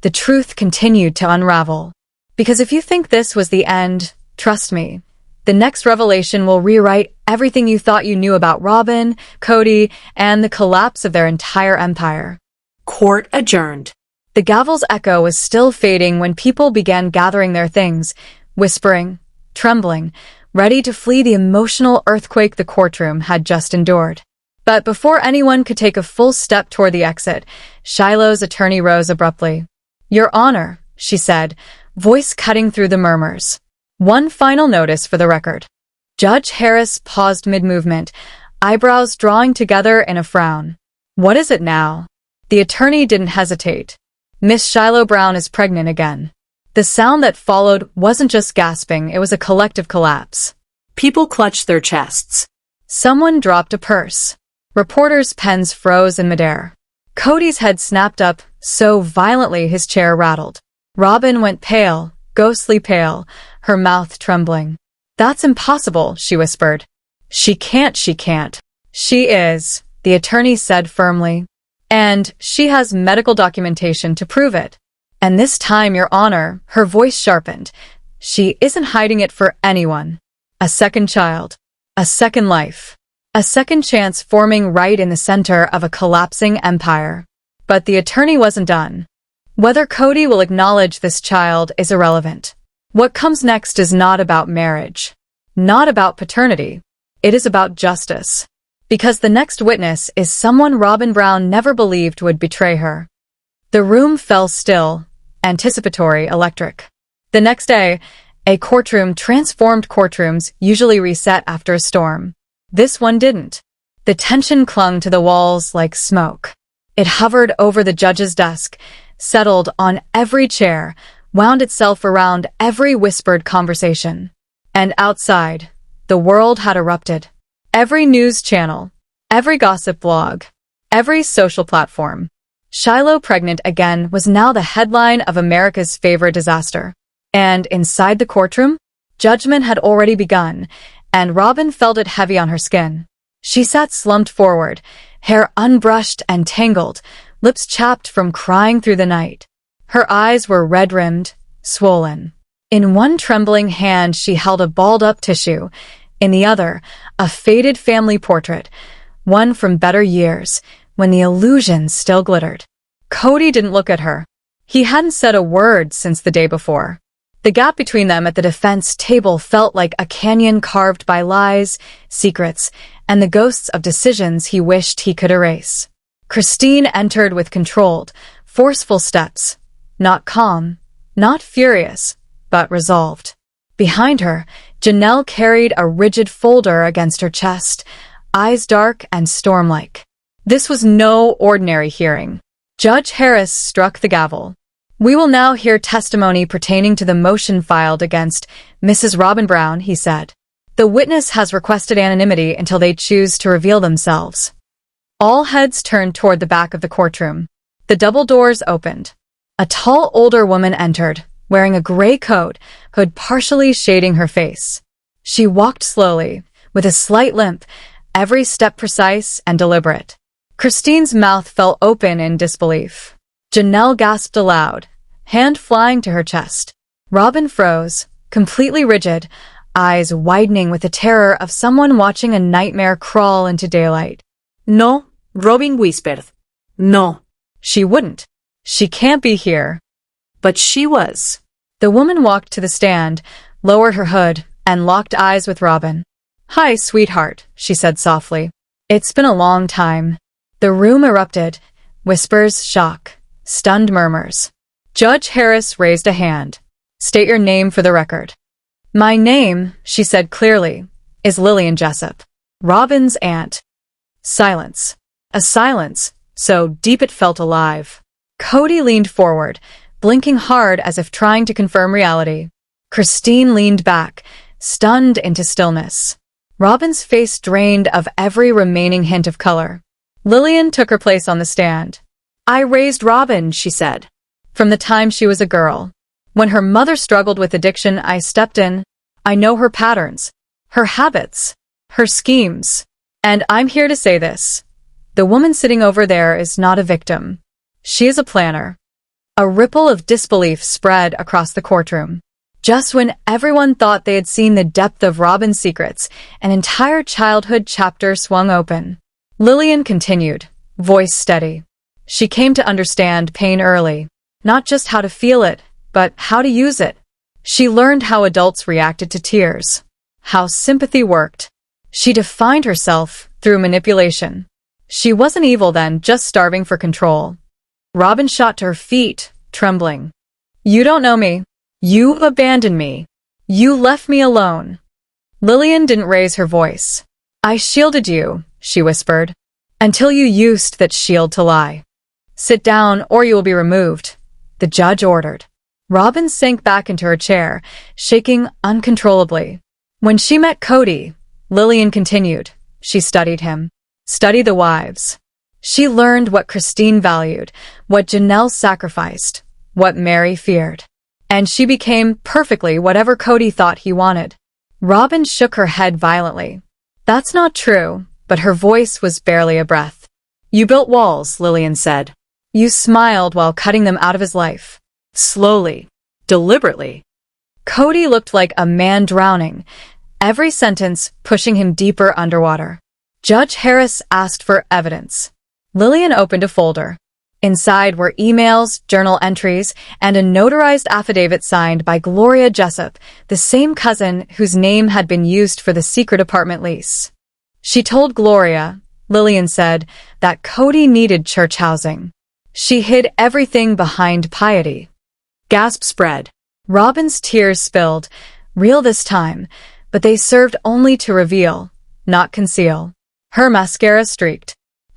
the truth continued to unravel. Because if you think this was the end, trust me, the next revelation will rewrite everything you thought you knew about Robin, KODY, and the collapse of their entire empire. Court adjourned. The gavel's echo was still fading when people began gathering their things, whispering, trembling, ready to flee the emotional earthquake the courtroom had just endured. But before anyone could take a full step toward the exit, Shiloh's attorney rose abruptly. "Your Honor," she said, voice cutting through the murmurs. "One final notice for the record." Judge Harris paused mid-movement, eyebrows drawing together in a frown. "What is it now?" The attorney didn't hesitate. "Miss Shiloh Brown is pregnant again." The sound that followed wasn't just gasping, it was a collective collapse. People clutched their chests. Someone dropped a purse. Reporters' pens froze in midair. KODY's head snapped up so violently his chair rattled. Robin went pale, ghostly pale, her mouth trembling. "That's impossible," she whispered. She can't. She is," the attorney said firmly. "And she has medical documentation to prove it. And this time, Your Honor," her voice sharpened, "she isn't hiding it for anyone. A second child. A second life. A second chance forming right in the center of a collapsing empire." But the attorney wasn't done. Whether KODY will acknowledge this child is irrelevant. What comes next is not about marriage. Not about paternity. It is about justice. Because the next witness is someone Robin Brown never believed would betray her. The room fell still, anticipatory, electric. The next day, a courtroom transformed. Courtrooms usually reset after a storm. This one didn't. The tension clung to the walls like smoke. It hovered over the judge's desk, settled on every chair, wound itself around every whispered conversation. And outside, the world had erupted. Every news channel, every gossip blog, every social platform. Shiloh pregnant again was now the headline of America's favorite disaster. And inside the courtroom, judgment had already begun, and Robin felt it heavy on her skin. She sat slumped forward, hair unbrushed and tangled, lips chapped from crying through the night. Her eyes were red-rimmed, swollen. In one trembling hand she held a balled-up tissue, in the other, a faded family portrait, one from better years, when the illusions still glittered. KODY didn't look at her. He hadn't said a word since the day before. The gap between them at the defense table felt like a canyon carved by lies, secrets, and the ghosts of decisions he wished he could erase. Christine entered with controlled, forceful steps, not calm, not furious, but resolved. Behind her, Janelle carried a rigid folder against her chest, eyes dark and storm-like. This was no ordinary hearing. Judge Harris struck the gavel. "We will now hear testimony pertaining to the motion filed against Mrs. Robin Brown," he said. "The witness has requested anonymity until they choose to reveal themselves." All heads turned toward the back of the courtroom. The double doors opened. A tall older woman entered, wearing a gray coat, hood partially shading her face. She walked slowly, with a slight limp, every step precise and deliberate. Christine's mouth fell open in disbelief. Janelle gasped aloud, hand flying to her chest. Robin froze, completely rigid, eyes widening with the terror of someone watching a nightmare crawl into daylight. "No," Robin whispered. "No." She wouldn't. She can't be here. But she was. The woman walked to the stand, lowered her hood, and locked eyes with Robin. "Hi, sweetheart," she said softly. "It's been a long time." The room erupted, whispers, shock, stunned murmurs. Judge Harris raised a hand. "State your name for the record." "My name," she said clearly, "is Lillian Jessup, Robin's aunt." Silence. A silence, so deep it felt alive. KODY leaned forward, blinking hard as if trying to confirm reality. Christine leaned back, stunned into stillness. Robin's face drained of every remaining hint of color. Lillian took her place on the stand. "I raised Robin," she said. "From the time she was a girl. When her mother struggled with addiction, I stepped in. I know her patterns, her habits, her schemes. And I'm here to say this. The woman sitting over there is not a victim. She is a planner." A ripple of disbelief spread across the courtroom. Just when everyone thought they had seen the depth of Robin's secrets, an entire childhood chapter swung open. Lillian continued, voice steady. She came to understand pain early, not just how to feel it, but how to use it. She learned how adults reacted to tears, how sympathy worked. She defined herself through manipulation. She wasn't evil then, just starving for control. Robin shot to her feet, trembling. "You don't know me. You abandoned me. You left me alone." Lillian didn't raise her voice. "I shielded you," she whispered, "until you used that shield to lie. Sit down or you will be removed," the judge ordered. Robin sank back into her chair, shaking uncontrollably. When she met KODY, Lillian continued. She studied him. Studied the wives. She learned what Christine valued, what Janelle sacrificed, what Mary feared. And she became perfectly whatever KODY thought he wanted. Robin shook her head violently. "That's not true," but her voice was barely a breath. "You built walls," Lillian said. "You smiled while cutting them out of his life. Slowly. Deliberately." KODY looked like a man drowning, every sentence pushing him deeper underwater. Judge Harris asked for evidence. Lillian opened a folder. Inside were emails, journal entries, and a notarized affidavit signed by Gloria Jessup, the same cousin whose name had been used for the secret apartment lease. She told Gloria, Lillian said, that KODY needed church housing. She hid everything behind piety. Gasp spread. Robin's tears spilled, real this time, but they served only to reveal, not conceal. Her mascara streaked.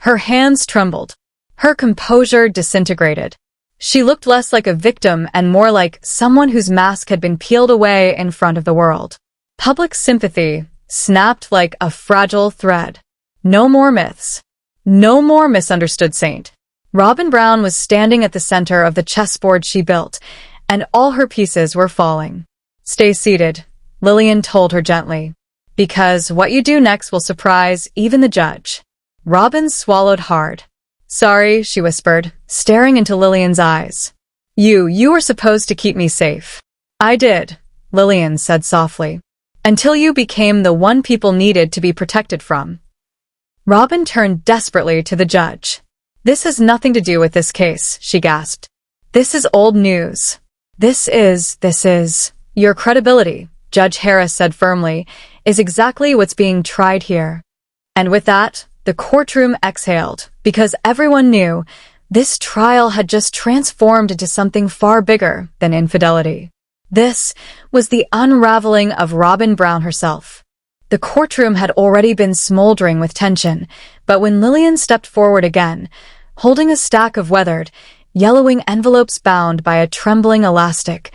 Her hands trembled. Her composure disintegrated. She looked less like a victim and more like someone whose mask had been peeled away in front of the world. Public sympathy snapped like a fragile thread. No more myths. No more misunderstood saint. Robin Brown was standing at the center of the chessboard she built, and all her pieces were falling. "Stay seated," Lillian told her gently. Because what you do next will surprise even the judge. Robin swallowed hard. Sorry, she whispered, staring into Lillian's eyes. You were supposed to keep me safe. I did, Lillian said softly. Until you became the one people needed to be protected from. Robin turned desperately to the judge. This has nothing to do with this case, she gasped. This is old news. This is. Your credibility, Judge Harris said firmly, is exactly what's being tried here. And with that, the courtroom exhaled, because everyone knew this trial had just transformed into something far bigger than infidelity. This was the unraveling of Robin Brown herself. The courtroom had already been smoldering with tension, but when Lillian stepped forward again, holding a stack of weathered, yellowing envelopes bound by a trembling elastic,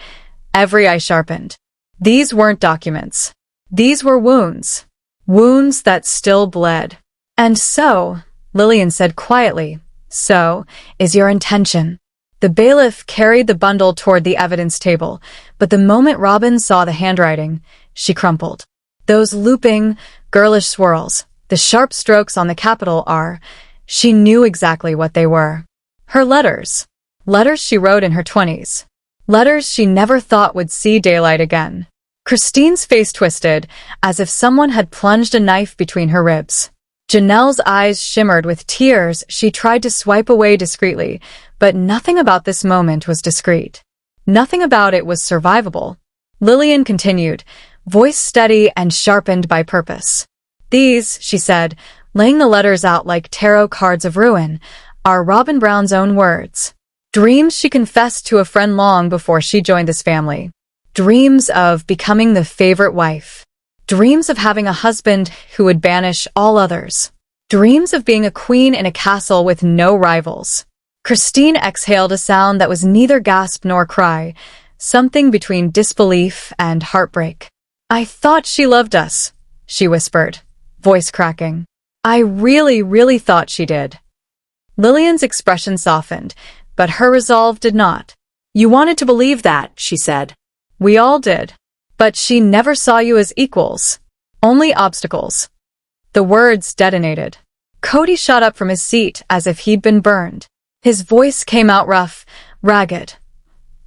every eye sharpened. These weren't documents. These were wounds. Wounds that still bled. And so, Lillian said quietly, so is your intention. The bailiff carried the bundle toward the evidence table, but the moment Robin saw the handwriting, she crumpled. Those looping, girlish swirls, the sharp strokes on the capital R, she knew exactly what they were. Her letters. Letters she wrote in her 20s. Letters she never thought would see daylight again. Christine's face twisted, as if someone had plunged a knife between her ribs. Janelle's eyes shimmered with tears she tried to swipe away discreetly, but nothing about this moment was discreet. Nothing about it was survivable. Lillian continued, voice steady and sharpened by purpose. These, she said, laying the letters out like tarot cards of ruin, are Robin Brown's own words. Dreams she confessed to a friend long before she joined this family. Dreams of becoming the favorite wife. Dreams of having a husband who would banish all others. Dreams of being a queen in a castle with no rivals. Christine exhaled a sound that was neither gasp nor cry, something between disbelief and heartbreak. I thought she loved us, she whispered, voice cracking. I really thought she did. Lillian's expression softened, but her resolve did not. You wanted to believe that, she said. We all did. But she never saw you as equals. Only obstacles. The words detonated. KODY shot up from his seat as if he'd been burned. His voice came out rough, ragged.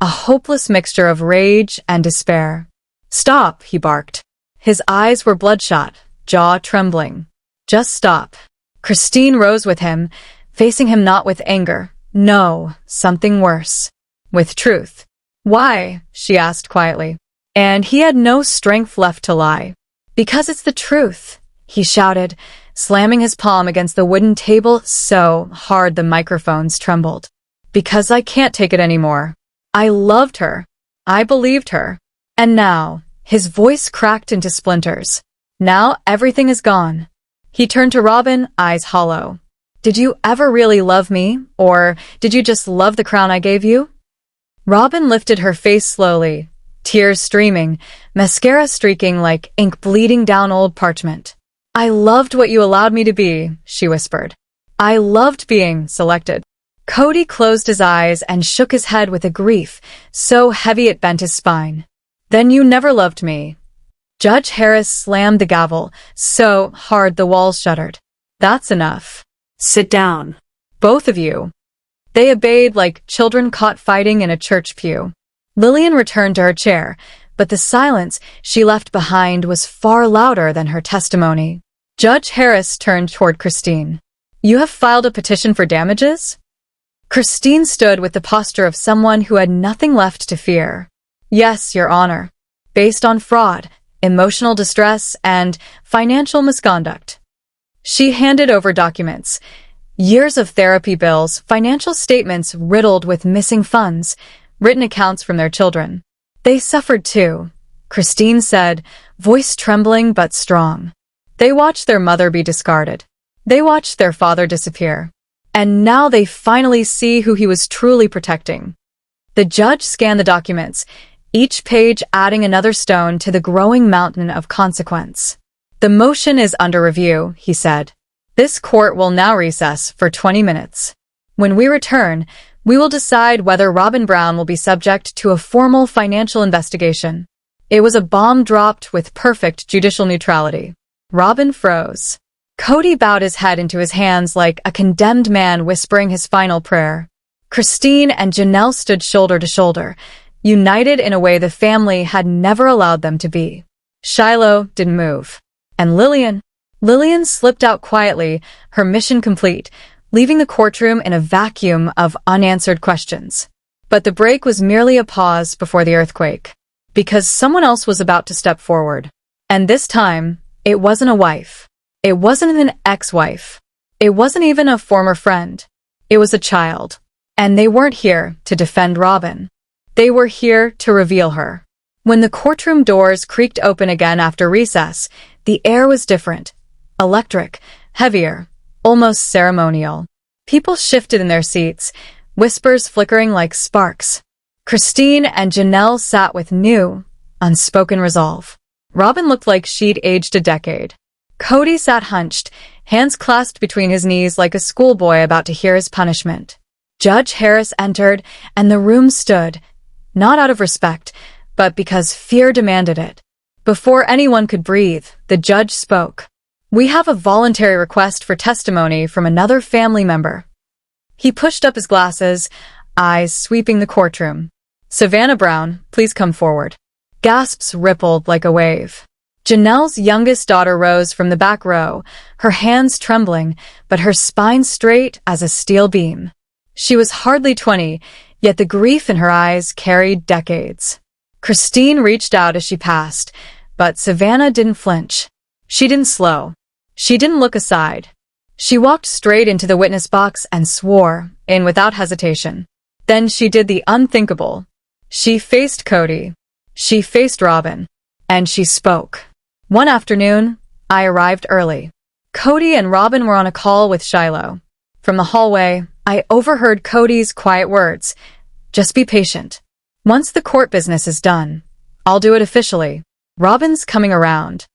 A hopeless mixture of rage and despair. Stop, he barked. His eyes were bloodshot, jaw trembling. Just stop. Christine rose with him, facing him not with anger. No, something worse. With truth. Why? She asked quietly. And he had no strength left to lie. Because it's the truth, he shouted, slamming his palm against the wooden table so hard the microphones trembled. Because I can't take it anymore. I loved her. I believed her. And now, his voice cracked into splinters. Now everything is gone. He turned to Robin, eyes hollow. Did you ever really love me, or did you just love the crown I gave you? Robin lifted her face slowly, tears streaming, mascara streaking like ink bleeding down old parchment. I loved what you allowed me to be, she whispered. I loved being selected. KODY closed his eyes and shook his head with a grief so heavy it bent his spine. Then you never loved me. Judge Harris slammed the gavel so hard the walls shuddered. That's enough. Sit down. Both of you. They obeyed like children caught fighting in a church pew. Lillian returned to her chair, but the silence she left behind was far louder than her testimony. Judge Harris turned toward Christine. You have filed a petition for damages? Christine stood with the posture of someone who had nothing left to fear. Yes, Your Honor. Based on fraud, emotional distress, and financial misconduct. She handed over documents. Years of therapy bills, financial statements riddled with missing funds, written accounts from their children. They suffered too, Christine said, voice trembling but strong. They watched their mother be discarded. They watched their father disappear. And now they finally see who he was truly protecting. The judge scanned the documents, each page adding another stone to the growing mountain of consequence. The motion is under review, he said. This court will now recess for 20 minutes. When we return, we will decide whether Robin Brown will be subject to a formal financial investigation. It was a bomb dropped with perfect judicial neutrality. Robin froze. KODY bowed his head into his hands like a condemned man whispering his final prayer. Christine and Janelle stood shoulder to shoulder, united in a way the family had never allowed them to be. Shiloh didn't move. And Lillian slipped out quietly, her mission complete, leaving the courtroom in a vacuum of unanswered questions. But the break was merely a pause before the earthquake, because someone else was about to step forward. And this time, it wasn't a wife. It wasn't an ex-wife. It wasn't even a former friend. It was a child. And they weren't here to defend Robin. They were here to reveal her. When the courtroom doors creaked open again after recess, the air was different. Electric, heavier, almost ceremonial. People shifted in their seats, whispers flickering like sparks. Christine and Janelle sat with new, unspoken resolve. Robin looked like she'd aged a decade. KODY sat hunched, hands clasped between his knees like a schoolboy about to hear his punishment. Judge Harris entered, and the room stood, not out of respect, but because fear demanded it. Before anyone could breathe, the judge spoke. "We have a voluntary request for testimony from another family member." He pushed up his glasses, eyes sweeping the courtroom. "Savannah Brown, please come forward." Gasps rippled like a wave. Janelle's youngest daughter rose from the back row, her hands trembling, but her spine straight as a steel beam. She was hardly 20, yet the grief in her eyes carried decades. Christine reached out as she passed, but Savannah didn't flinch. She didn't slow. She didn't look aside. She walked straight into the witness box and swore, in without hesitation. Then she did the unthinkable. She faced KODY. She faced Robin. And she spoke. "One afternoon, I arrived early. KODY and Robin were on a call with Shiloh. From the hallway, I overheard KODY's quiet words. Just be patient. Once the court business is done, I'll do it officially. Robin's coming around."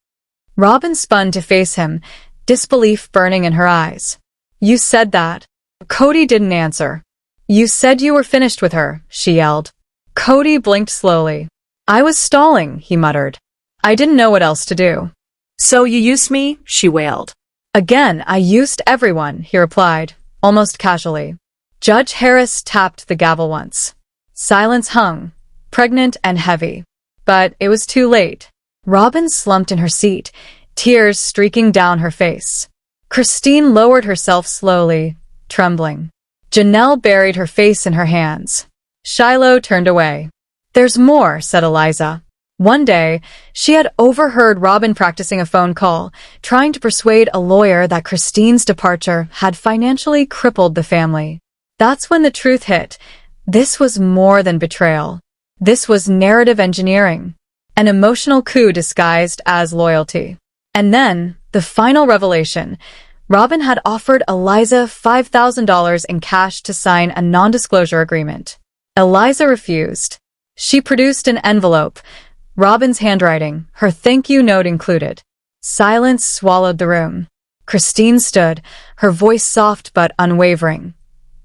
Robin spun to face him, disbelief burning in her eyes. "You said that." KODY didn't answer. "You said you were finished with her," she yelled. KODY blinked slowly. "I was stalling," he muttered. "I didn't know what else to do." "So you used me?" she wailed. "Again, I used everyone," he replied, almost casually. Judge Harris tapped the gavel once. Silence hung, pregnant and heavy. But it was too late. Robin slumped in her seat, tears streaking down her face. Christine lowered herself slowly, trembling. Janelle buried her face in her hands. Shiloh turned away. "There's more," said Eliza. One day, she had overheard Robin practicing a phone call, trying to persuade a lawyer that Christine's departure had financially crippled the family. That's when the truth hit. This was more than betrayal. This was narrative engineering, an emotional coup disguised as loyalty. And then, the final revelation. Robin had offered Eliza $5,000 in cash to sign a non-disclosure agreement. Eliza refused. She produced an envelope, Robin's handwriting, her thank you note included. Silence swallowed the room. Christine stood, her voice soft but unwavering.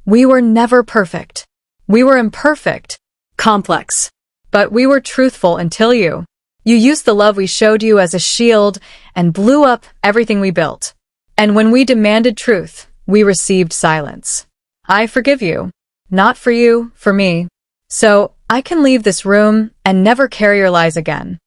"We were never perfect. We were imperfect. Complex. But we were truthful until you. You used the love we showed you as a shield and blew up everything we built. And when we demanded truth, we received silence. I forgive you. Not for you, for me. So I can leave this room and never carry your lies again."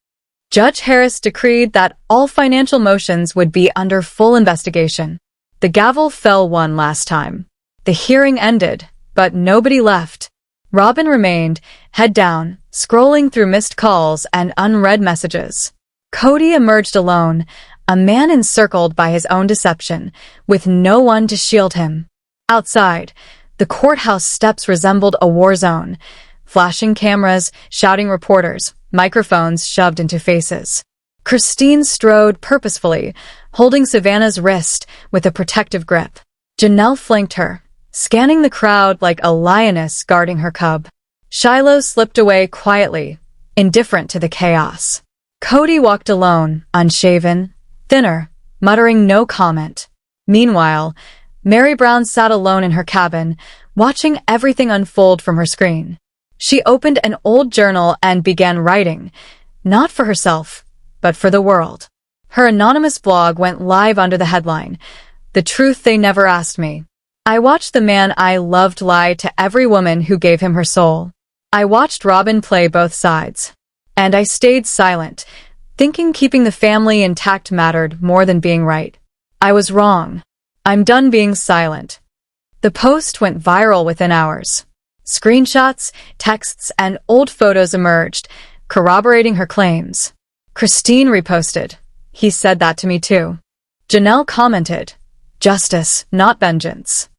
Judge Harris decreed that all financial motions would be under full investigation. The gavel fell one last time. The hearing ended, but nobody left. Robin remained, head down, scrolling through missed calls and unread messages. KODY emerged alone, a man encircled by his own deception, with no one to shield him. Outside, the courthouse steps resembled a war zone. Flashing cameras, shouting reporters, microphones shoved into faces. Christine strode purposefully, holding Savannah's wrist with a protective grip. Janelle flanked her, scanning the crowd like a lioness guarding her cub. Shiloh slipped away quietly, indifferent to the chaos. KODY walked alone, unshaven, thinner, muttering no comment. Meanwhile, Mary Brown sat alone in her cabin, watching everything unfold from her screen. She opened an old journal and began writing, Not for herself, but for the world. Her anonymous blog went live under the headline, "The Truth They Never Asked Me." I watched the man I loved lie to every woman who gave him her soul. I watched Robin play both sides. And I stayed silent, thinking keeping the family intact mattered more than being right. I was wrong. I'm done being silent. The post went viral within hours. Screenshots, texts, and old photos emerged, corroborating her claims. Christine reposted, "He said that to me too." Janelle commented, "Justice, not vengeance."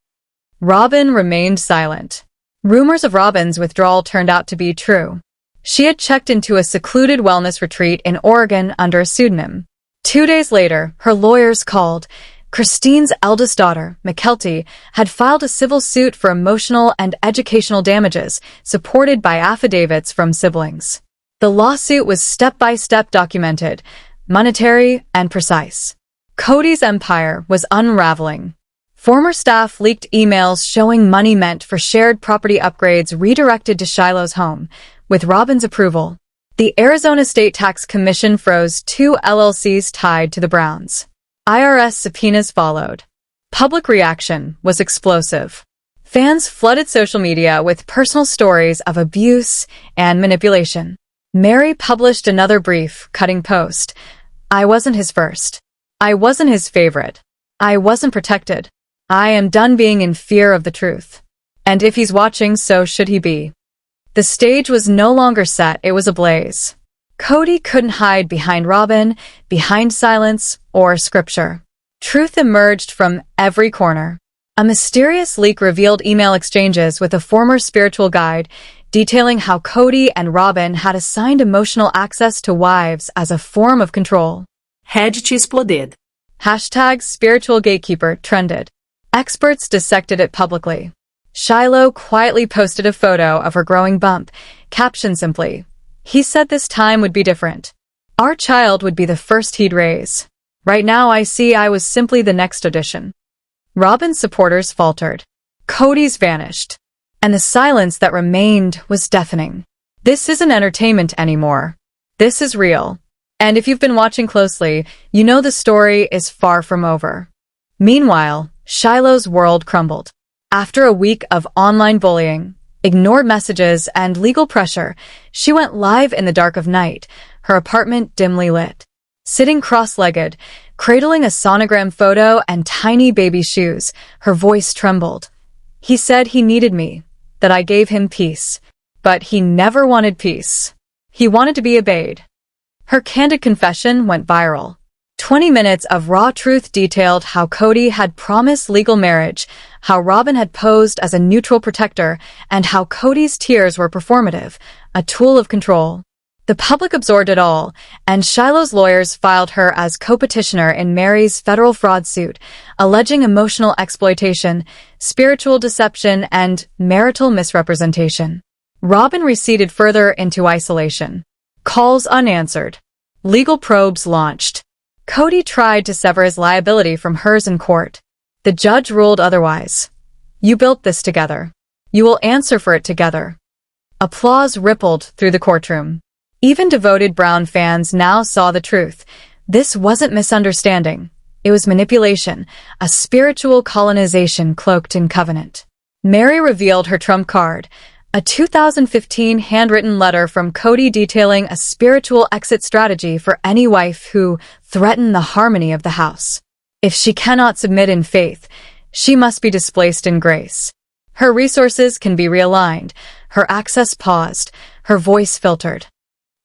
Robin remained silent. Rumors of Robin's withdrawal turned out to be true. She had checked into a secluded wellness retreat in Oregon under a pseudonym. 2 days later, her lawyers called. Christine's eldest daughter, Mykelti, had filed a civil suit for emotional and educational damages, supported by affidavits from siblings. The lawsuit was step-by-step documented, monetary and precise. KODY's empire was unraveling. Former staff leaked emails showing money meant for shared property upgrades redirected to Shiloh's home, with Robin's approval. The Arizona State Tax Commission froze 2 LLCs tied to the Browns. IRS subpoenas followed. Public reaction was explosive. Fans flooded social media with personal stories of abuse and manipulation. Mary published another brief, cutting post. "I wasn't his first. I wasn't his favorite. I wasn't protected. I am done being in fear of the truth. And if he's watching, so should he be." The stage was no longer set, it was ablaze. KODY couldn't hide behind Robin, behind silence, or scripture. Truth emerged from every corner. A mysterious leak revealed email exchanges with a former spiritual guide, detailing how KODY and Robin had assigned emotional access to wives as a form of control. Rede te exploded. Hashtag spiritual gatekeeper trended. Experts dissected it publicly. Shiloh quietly posted a photo of her growing bump, captioned simply, "He said this time would be different. Our child would be the first he'd raise. Right now I see I was simply the next addition." Robin's supporters faltered. KODY's vanished. And the silence that remained was deafening. This isn't entertainment anymore. This is real. And if you've been watching closely, you know the story is far from over. Meanwhile, Shiloh's world crumbled. After a week of online bullying, ignored messages, and legal pressure, she went live in the dark of night, her apartment dimly lit. Sitting cross-legged, cradling a sonogram photo and tiny baby shoes, her voice trembled. "He said he needed me, that I gave him peace. But he never wanted peace. He wanted to be obeyed." Her candid confession went viral. 20 minutes of raw truth detailed how KODY had promised legal marriage, how Robin had posed as a neutral protector, and how KODY's tears were performative, a tool of control. The public absorbed it all, and Shiloh's lawyers filed her as co-petitioner in Mary's federal fraud suit, alleging emotional exploitation, spiritual deception, and marital misrepresentation. Robin receded further into isolation. Calls unanswered. Legal probes launched. KODY tried to sever his liability from hers in court. The judge ruled otherwise. "You built this together. You will answer for it together." Applause rippled through the courtroom. Even devoted Brown fans now saw the truth. This wasn't misunderstanding. It was manipulation, a spiritual colonization cloaked in covenant. Mary revealed her trump card, a 2015 handwritten letter from KODY detailing a spiritual exit strategy for any wife who threatened the harmony of the house. If she cannot submit in faith, she must be displaced in grace. Her resources can be realigned, her access paused, her voice filtered.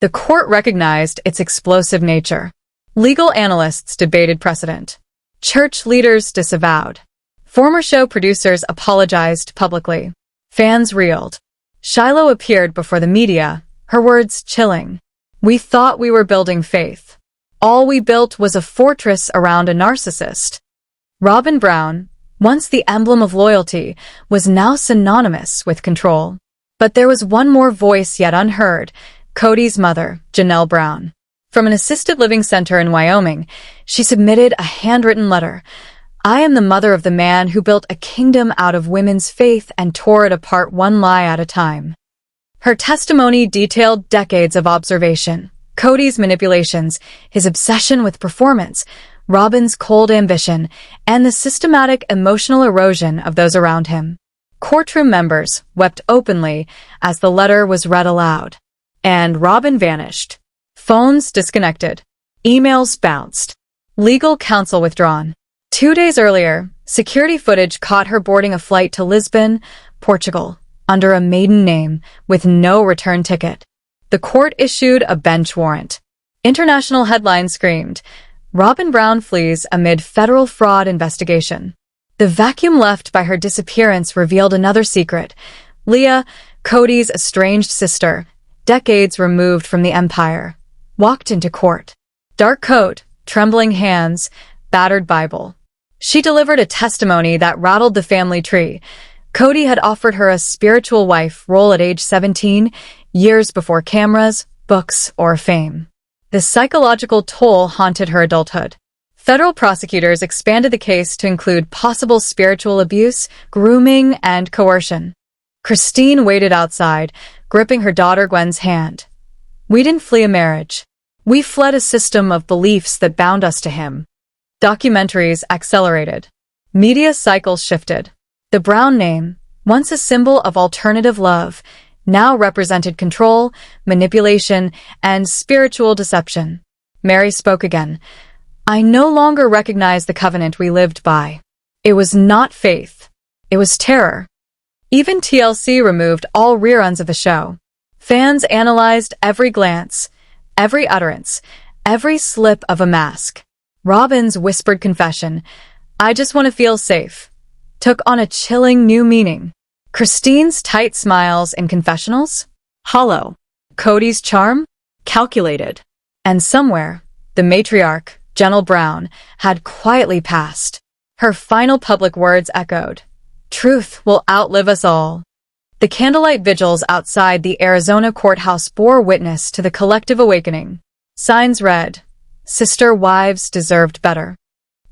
The court recognized its explosive nature. Legal analysts debated precedent. Church leaders disavowed. Former show producers apologized publicly. Fans reeled. Shiloh appeared before the media, her words chilling. "We thought we were building faith. All we built was a fortress around a narcissist." Robin Brown, once the emblem of loyalty, was now synonymous with control. But there was one more voice yet unheard, KODY's mother, Janelle Brown. From an assisted living center in Wyoming, she submitted a handwritten letter. "I am the mother of the man who built a kingdom out of women's faith and tore it apart one lie at a time." Her testimony detailed decades of observation, KODY's manipulations, his obsession with performance, Robin's cold ambition, and the systematic emotional erosion of those around him. Courtroom members wept openly as the letter was read aloud. And Robin vanished. Phones disconnected. Emails bounced. Legal counsel withdrawn. 2 days earlier, security footage caught her boarding a flight to Lisbon, Portugal, under a maiden name with no return ticket. The court issued a bench warrant. International headlines screamed, "Robin Brown flees amid federal fraud investigation." The vacuum left by her disappearance revealed another secret. Leah, KODY's estranged sister, decades removed from the empire, walked into court. Dark coat, trembling hands, battered Bible. She delivered a testimony that rattled the family tree. KODY had offered her a spiritual wife role at age 17, years before cameras, books, or fame. The psychological toll haunted her adulthood. Federal prosecutors expanded the case to include possible spiritual abuse, grooming, and coercion. Christine waited outside, gripping her daughter Gwen's hand. "We didn't flee a marriage. We fled a system of beliefs that bound us to him." Documentaries accelerated. Media cycles shifted. The Brown name, once a symbol of alternative love, now represented control, manipulation, and spiritual deception. Mary spoke again. "I no longer recognize the covenant we lived by. It was not faith. It was terror." Even TLC removed all reruns of the show. Fans analyzed every glance, every utterance, every slip of a mask. Robin's whispered confession, "I just want to feel safe," took on a chilling new meaning. Christine's tight smiles in confessionals? Hollow. KODY's charm? Calculated. And somewhere, the matriarch, Jenelle Brown, had quietly passed. Her final public words echoed, "Truth will outlive us all." The candlelight vigils outside the Arizona courthouse bore witness to the collective awakening. Signs read, "Sister wives deserved better."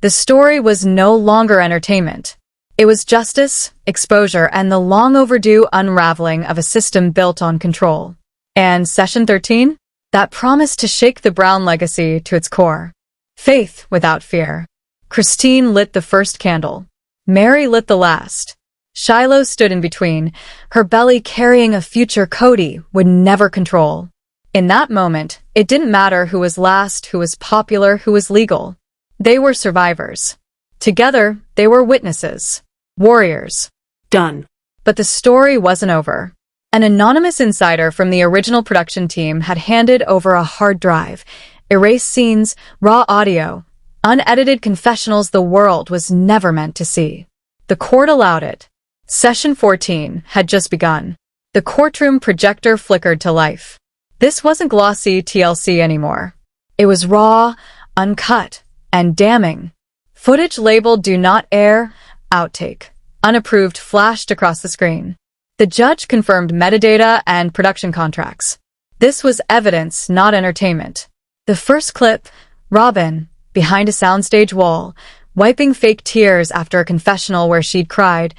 The story was no longer entertainment. It was justice, exposure, and the long overdue unraveling of a system built on control. And Session 13? That promised to shake the Brown legacy to its core. Faith without fear. Christine lit the first candle. Mary lit the last. Shiloh stood in between, her belly carrying a future KODY would never control. In that moment, it didn't matter who was last, who was popular, who was legal. They were survivors. Together, they were witnesses. Warriors. Done. But the story wasn't over. An anonymous insider from the original production team had handed over a hard drive, erased scenes, raw audio, unedited confessionals the world was never meant to see. The court allowed it. Session 14 had just begun. The courtroom projector flickered to life. This wasn't glossy TLC anymore. It was raw, uncut, and damning. Footage labeled "Do Not Air," "Outtake," "Unapproved" flashed across the screen. The judge confirmed metadata and production contracts. This was evidence, not entertainment. The first clip, Robin, behind a soundstage wall, wiping fake tears after a confessional where she'd cried,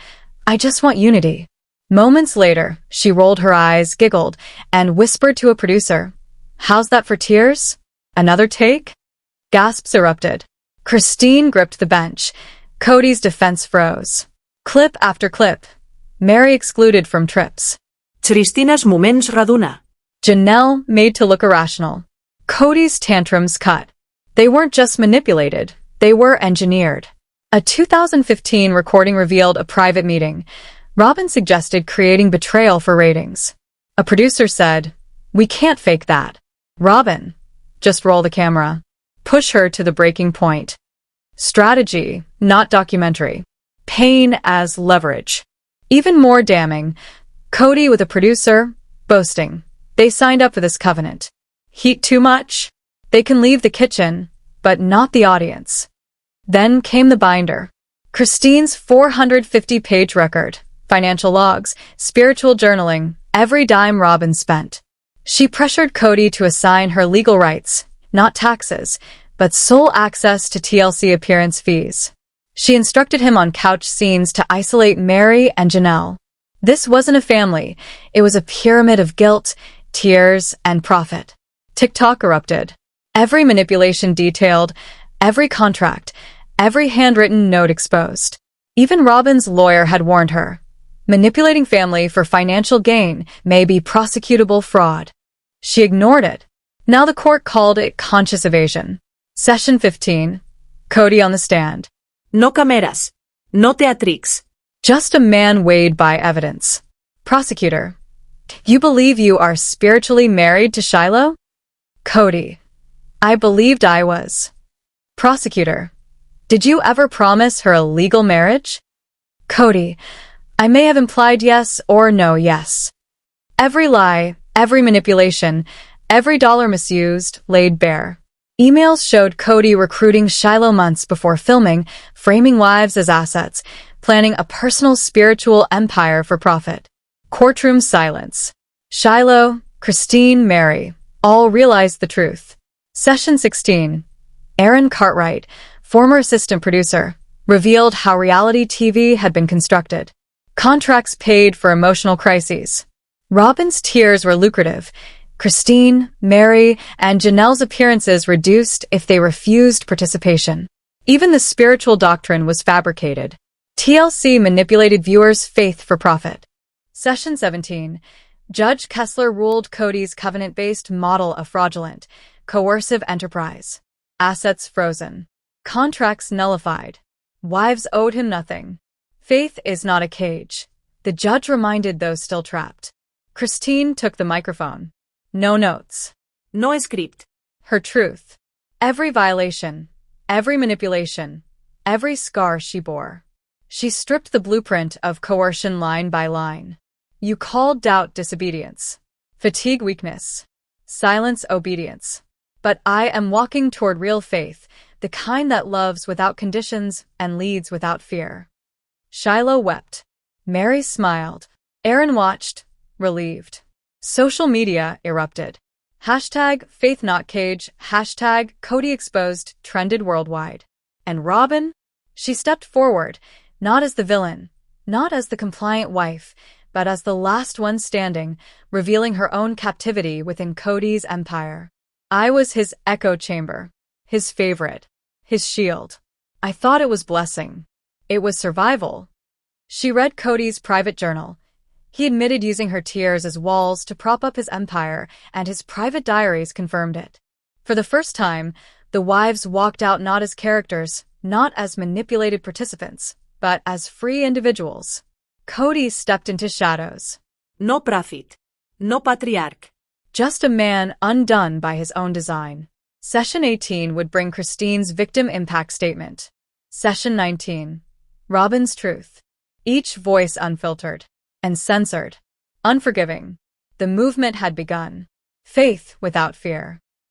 "I just want unity." Moments later, she rolled her eyes, giggled, and whispered to a producer, "How's that for tears? Another take?" Gasps erupted. Christine gripped the bench. KODY's defense froze. Clip after clip. Mary excluded from trips. Tristines moments raduna. Janelle made to look irrational. KODY's tantrums cut. They weren't just manipulated, they were engineered. A 2015 recording revealed a private meeting. Robin suggested creating betrayal for ratings. A producer said, "We can't fake that." Robin, "Just roll the camera. Push her to the breaking point." Strategy, not documentary. Pain as leverage. Even more damning, KODY with a producer, boasting. They signed up for this covenant. Heat too much? They can leave the kitchen, but not the audience. Then came the binder. Christine's 450-page record, financial logs, spiritual journaling, every dime Robin spent. She pressured KODY to assign her legal rights, not taxes, but sole access to TLC appearance fees. She instructed him on couch scenes to isolate Mary and Janelle. This wasn't a family. It was a pyramid of guilt, tears, and profit. TikTok erupted. Every manipulation detailed, every contract, every handwritten note exposed. Even Robin's lawyer had warned her. Manipulating family for financial gain may be prosecutable fraud. She ignored it. Now the court called it conscious evasion. Session 15. KODY on the stand. No cameras. No teatrix. Just a man weighed by evidence. Prosecutor. You believe you are spiritually married to Shiloh? KODY. I believed I was. Prosecutor. Did you ever promise her a legal marriage? KODY. I may have implied yes or no yes. Every lie, every manipulation, every dollar misused, laid bare. Emails showed KODY recruiting Shiloh months before filming, framing wives as assets, planning a personal spiritual empire for profit. Courtroom silence. Shiloh, Christine, Mary, all realized the truth. Session 16. Aaron Cartwright, former assistant producer, revealed how reality TV had been constructed. Contracts paid for emotional crises. Robin's tears were lucrative. Christine, Mary, and Janelle's appearances reduced if they refused participation. Even the spiritual doctrine was fabricated. TLC manipulated viewers' faith for profit. Session 17. Judge Kessler ruled KODY's covenant-based model a fraudulent, coercive enterprise. Assets frozen. Contracts nullified. Wives owed him nothing. Faith is not a cage. The judge reminded those still trapped. Christine took the microphone. No notes. No script. Her truth. Every violation, every manipulation, every scar she bore. She stripped the blueprint of coercion line by line. You called doubt disobedience, fatigue weakness, silence obedience. But I am walking toward real faith, the kind that loves without conditions and leads without fear. Shiloh wept. Mary smiled. Aaron watched, relieved. Social media erupted. Hashtag #FaithNotCage, hashtag KODY exposed trended worldwide. And Robin? She stepped forward, not as the villain, not as the compliant wife, but as the last one standing, revealing her own captivity within KODY's empire. I was his echo chamber, his favorite, his shield. I thought it was blessing. It was survival. She read KODY's private journal. He admitted using her tears as walls to prop up his empire, and his private diaries confirmed it. For the first time, the wives walked out not as characters, not as manipulated participants, but as free individuals. KODY stepped into shadows. No prophet. No patriarch. Just a man undone by his own design. Session 18 would bring Christine's victim impact statement. Session 19. Robin's truth. Each voice unfiltered and censored. Unforgiving. The movement had begun. Faith without fear.